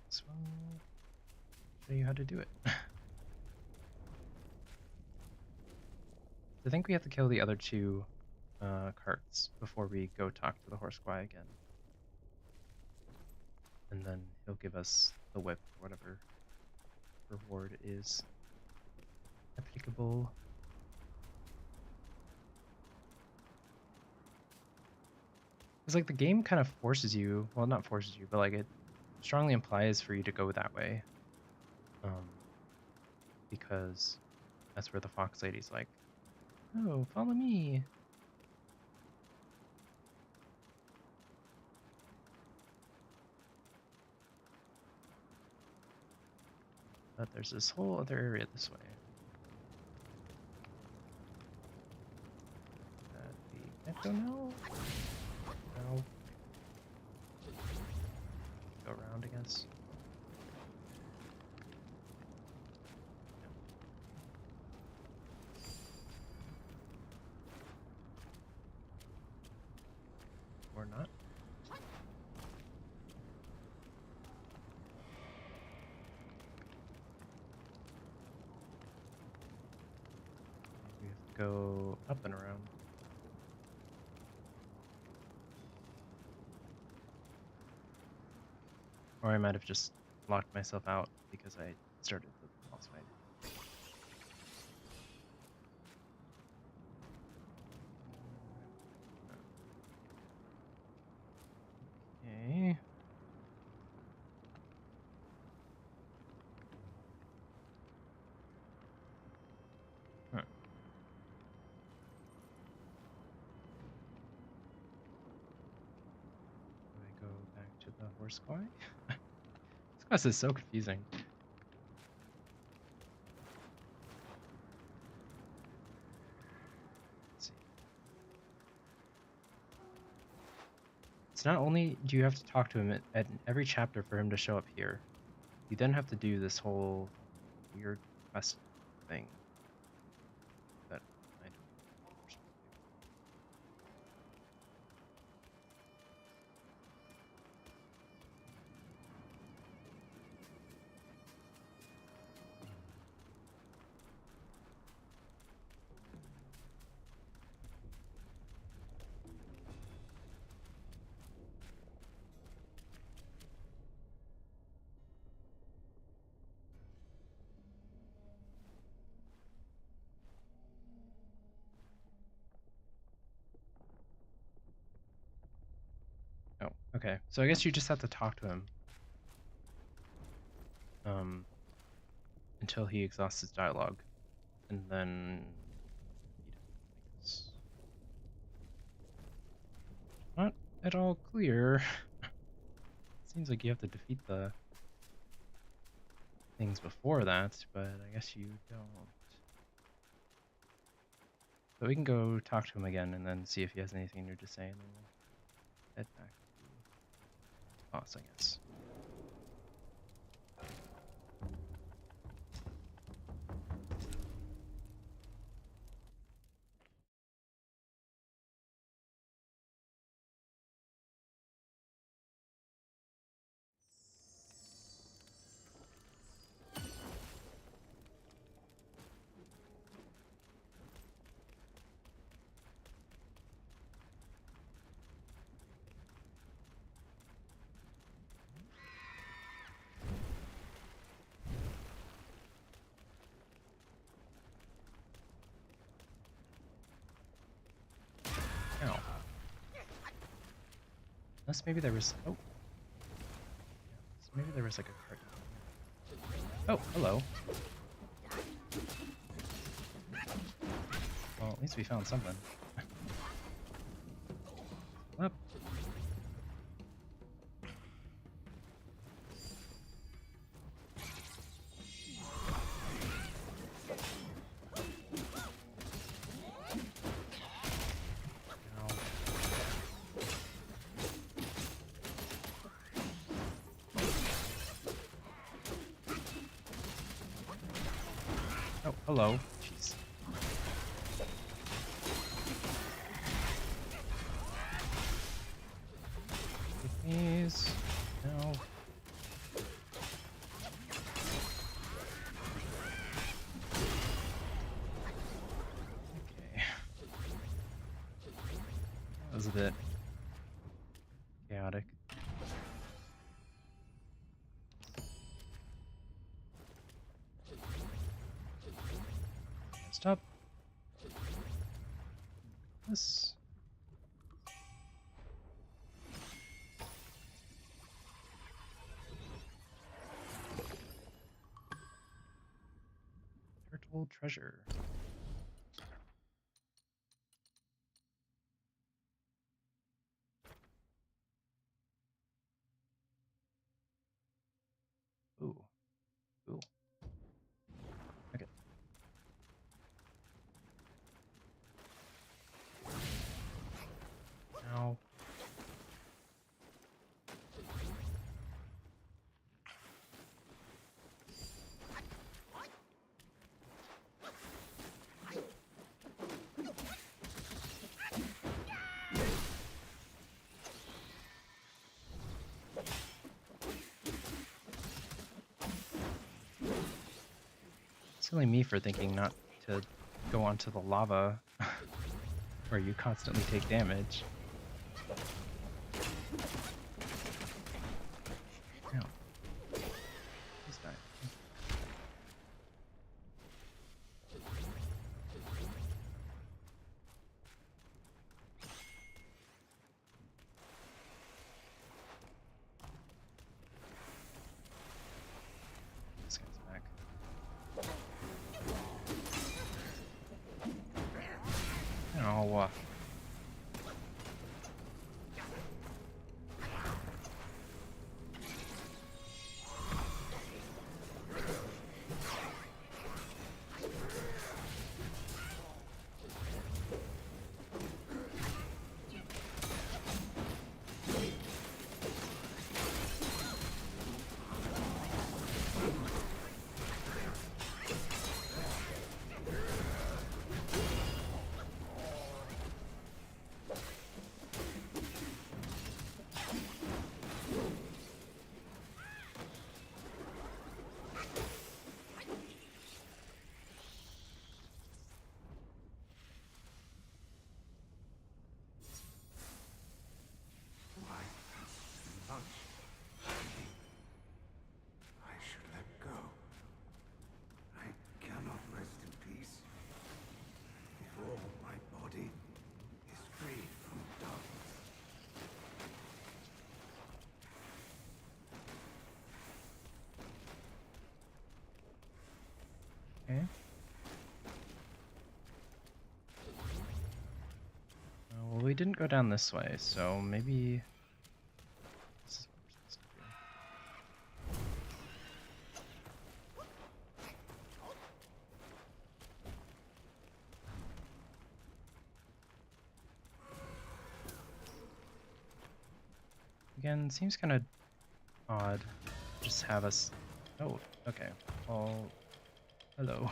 So show you how to do it. I think we have to kill the other two carts before we go talk to the horse guy again. And then he'll give us the whip, or whatever reward is applicable. Because like the game kind of forces you, well, not forces you, but like it strongly implies for you to go that way. Because that's where the fox lady's like, oh, follow me. But there's this whole other area this way that we can't go now. No. Go around, I guess. Or not. We have to go up and around. Or I might have just locked myself out because I started the boss fight. Okay. Huh. Do I go back to the horse guy? This quest is so confusing. Let's see. It's not only do you have to talk to him at every chapter for him to show up here, you then have to do this whole weird quest thing that I don't know. Oh, okay. So I guess you just have to talk to him until he exhausts his dialogue, and then not at all clear. Seems like you have to defeat the things before that, but I guess you don't. But we can go talk to him again and then see if he has anything new to say, and then we'll head back to the boss, I guess. Ow. Unless maybe there was... Oh. So maybe there was like a cart. Oh, hello. Well, at least we found something. Up. Oh, hello. Jeez. Please. No. Okay. That was a bit chaotic. Stop. This. Turtle treasure. Ooh. Cool. Okay. Now. Silly me for thinking not to go onto the lava where you constantly take damage. Ow. Please die. This guy's back. Oh, Why too much? I should let go. I cannot rest in peace before my body is freed from darkness. okay. Well, we didn't go down this way, so maybe this is what we're supposed to do. Again, seems kind of odd. Just have us. Oh, okay. Well, hello.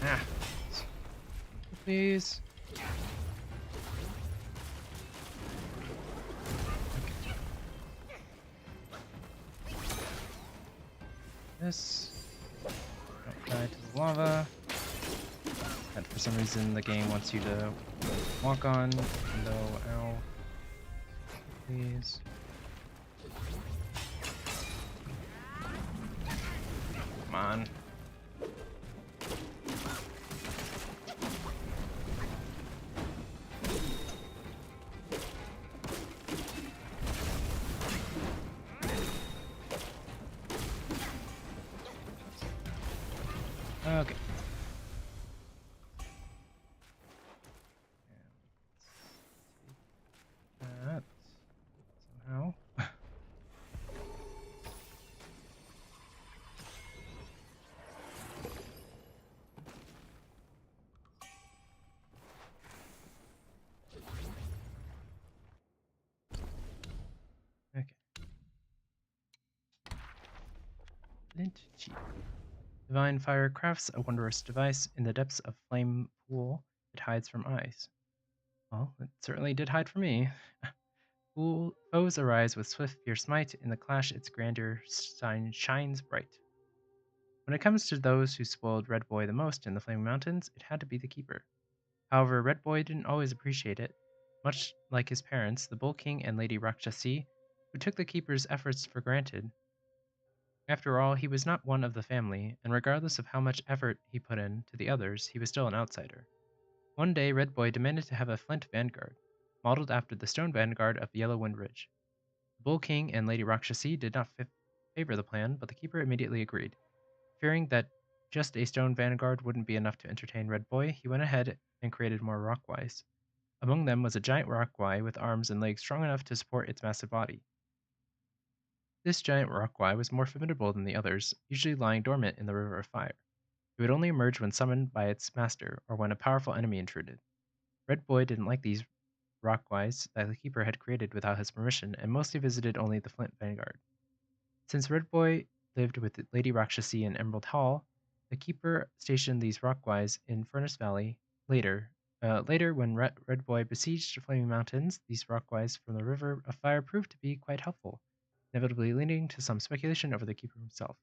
Ah. Please. This. Don't die to the lava. And for some reason the game wants you to walk on, even though, ow. Please. on. Okay. That somehow. Okay. Flint cheap. Divine fire crafts a wondrous device in the depths of flame pool. It hides from eyes. Well, it certainly did hide from me. Foes arise with swift, fierce might. In the clash, its grandeur shines bright. When it comes to those who spoiled Red Boy the most in the Flaming Mountains, it had to be the Keeper. However, Red Boy didn't always appreciate it, much like his parents, the Bull King and Lady Rakshasi, who took the Keeper's efforts for granted. After all, he was not one of the family, and regardless of how much effort he put in to the others, he was still an outsider. One day, Red Boy demanded to have a flint vanguard, modeled after the stone vanguard of Yellow Wind Ridge. The Bull King and Lady Rakshasi did not favor the plan, but the Keeper immediately agreed. Fearing that just a stone vanguard wouldn't be enough to entertain Red Boy, he went ahead and created more rockwise. Among them was a giant rockwai with arms and legs strong enough to support its massive body. This giant rockwai was more formidable than the others, usually lying dormant in the River of Fire. It would only emerge when summoned by its master or when a powerful enemy intruded. Red Boy didn't like these rockwais that the Keeper had created without his permission and mostly visited only the Flint Vanguard. Since Red Boy lived with Lady Rakshasi in Emerald Hall, the Keeper stationed these rockwais in Furnace Valley. Later, when Red Boy besieged the Flaming Mountains, these rockwais from the River of Fire proved to be quite helpful, inevitably leading to some speculation over the Keeper himself.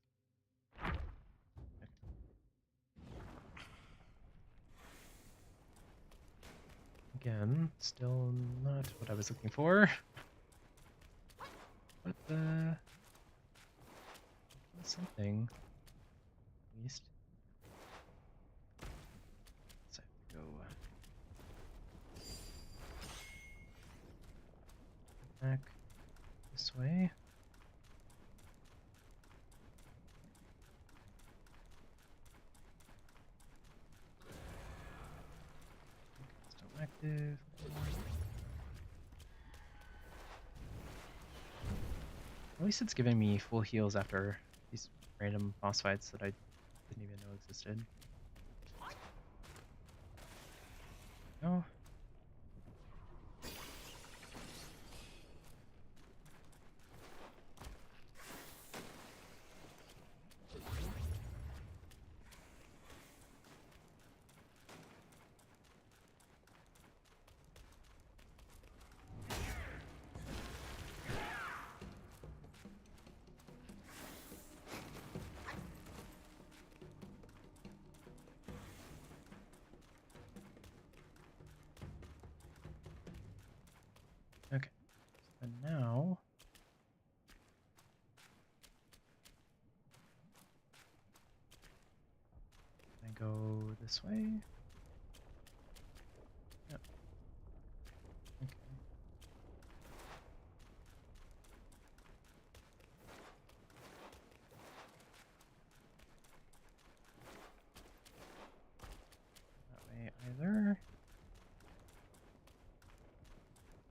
Again, still not what I was looking for. But, something, at least. So I have to go back this way. Still active. At least it's giving me full heals after these random boss fights that I didn't even know existed. No. Okay. So now I go this way. Yep. Okay. That way either.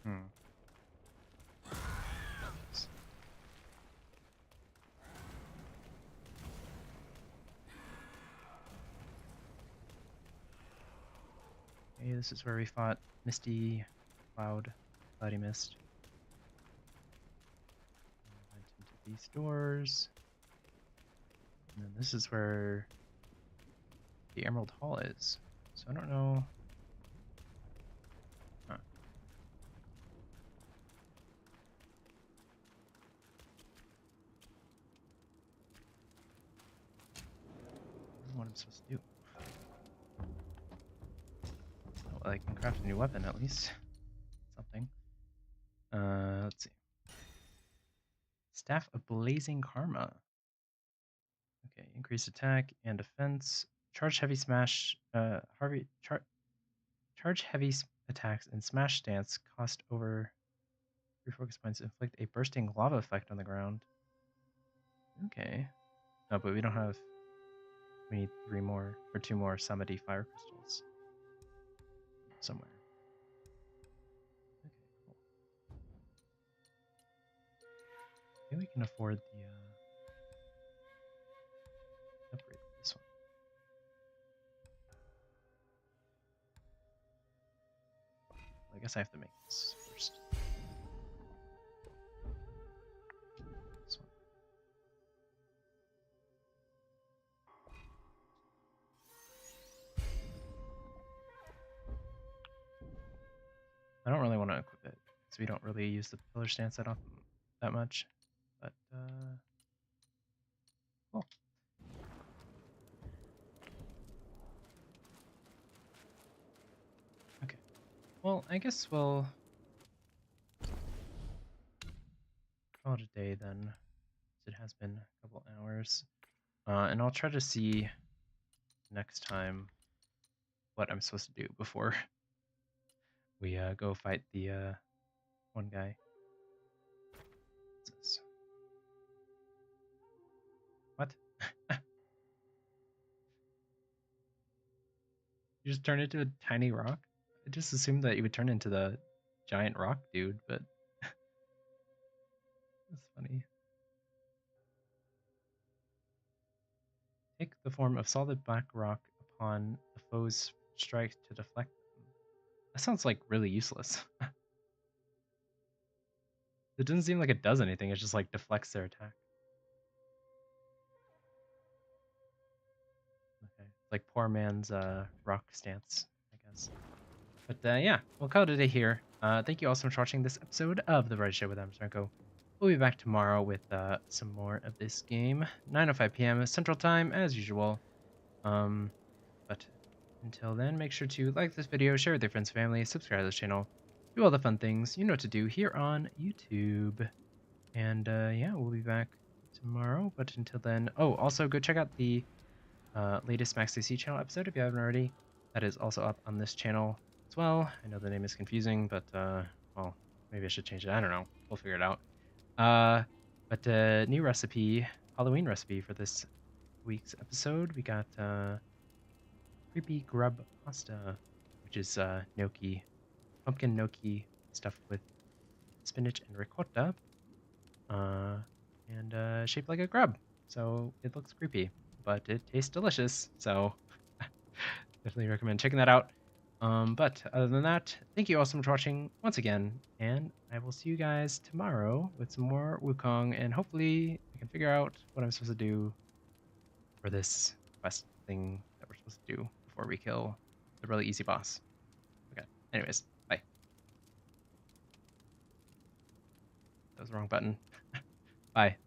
Oops. Okay, this is where we fought Misty Cloudy Mist. Went into these doors. And then this is where the Emerald Hall is. So I don't know. Huh. I don't know what I'm supposed to do. Oh, well, I can craft a new weapon at least. Something. Let's see. Staff of Blazing Karma. Okay, increase attack and defense. Charge heavy smash. Charge heavy attacks and smash stance cost over 3 focus points. Inflict a bursting lava effect on the ground. Okay. No, but we don't have. We need 3 more or 2 more Samadhi fire crystals somewhere. Okay, cool. Maybe we can afford the upgrade for this one. Well, I guess I have to make this first. This one. I don't really want to equip it because we don't really use the pillar stance that often, that much. But cool. Okay. Well, I guess we'll call it a day then. It has been a couple hours, and I'll try to see next time what I'm supposed to do before we go fight the one guy. What's this? What? You just turn into a tiny rock? I just assumed that you would turn into the giant rock dude, but that's funny. Take the form of solid black rock upon the foe's strike to deflect them. That sounds like really useless. It doesn't seem like it does anything, it just like deflects their attack. Okay. Like poor man's rock stance, I guess. But yeah, we'll call it a day here. Thank you all so much for watching this episode of The Red Show with Amstranko. We'll be back tomorrow with some more of this game. 9:05 p.m. Central Time, as usual. But until then, make sure to like this video, share with your friends and family, subscribe to this channel, do all the fun things you know what to do here on YouTube. And yeah, we'll be back tomorrow. But until then, oh, also go check out the latest Max AC channel episode if you haven't already. That is also up on this channel as well. I know the name is confusing, but well, maybe I should change it. I don't know. We'll figure it out. But new recipe, Halloween recipe for this week's episode. We got creepy grub pasta, which is gnocchi, pumpkin gnocchi stuffed with spinach and ricotta, and shaped like a grub. So it looks creepy, but it tastes delicious. So definitely recommend checking that out. But other than that, thank you all so much for watching once again, and I will see you guys tomorrow with some more Wukong, and hopefully I can figure out what I'm supposed to do for this quest thing that we're supposed to do before we kill the really easy boss. Okay, anyways, bye. That was the wrong button. Bye.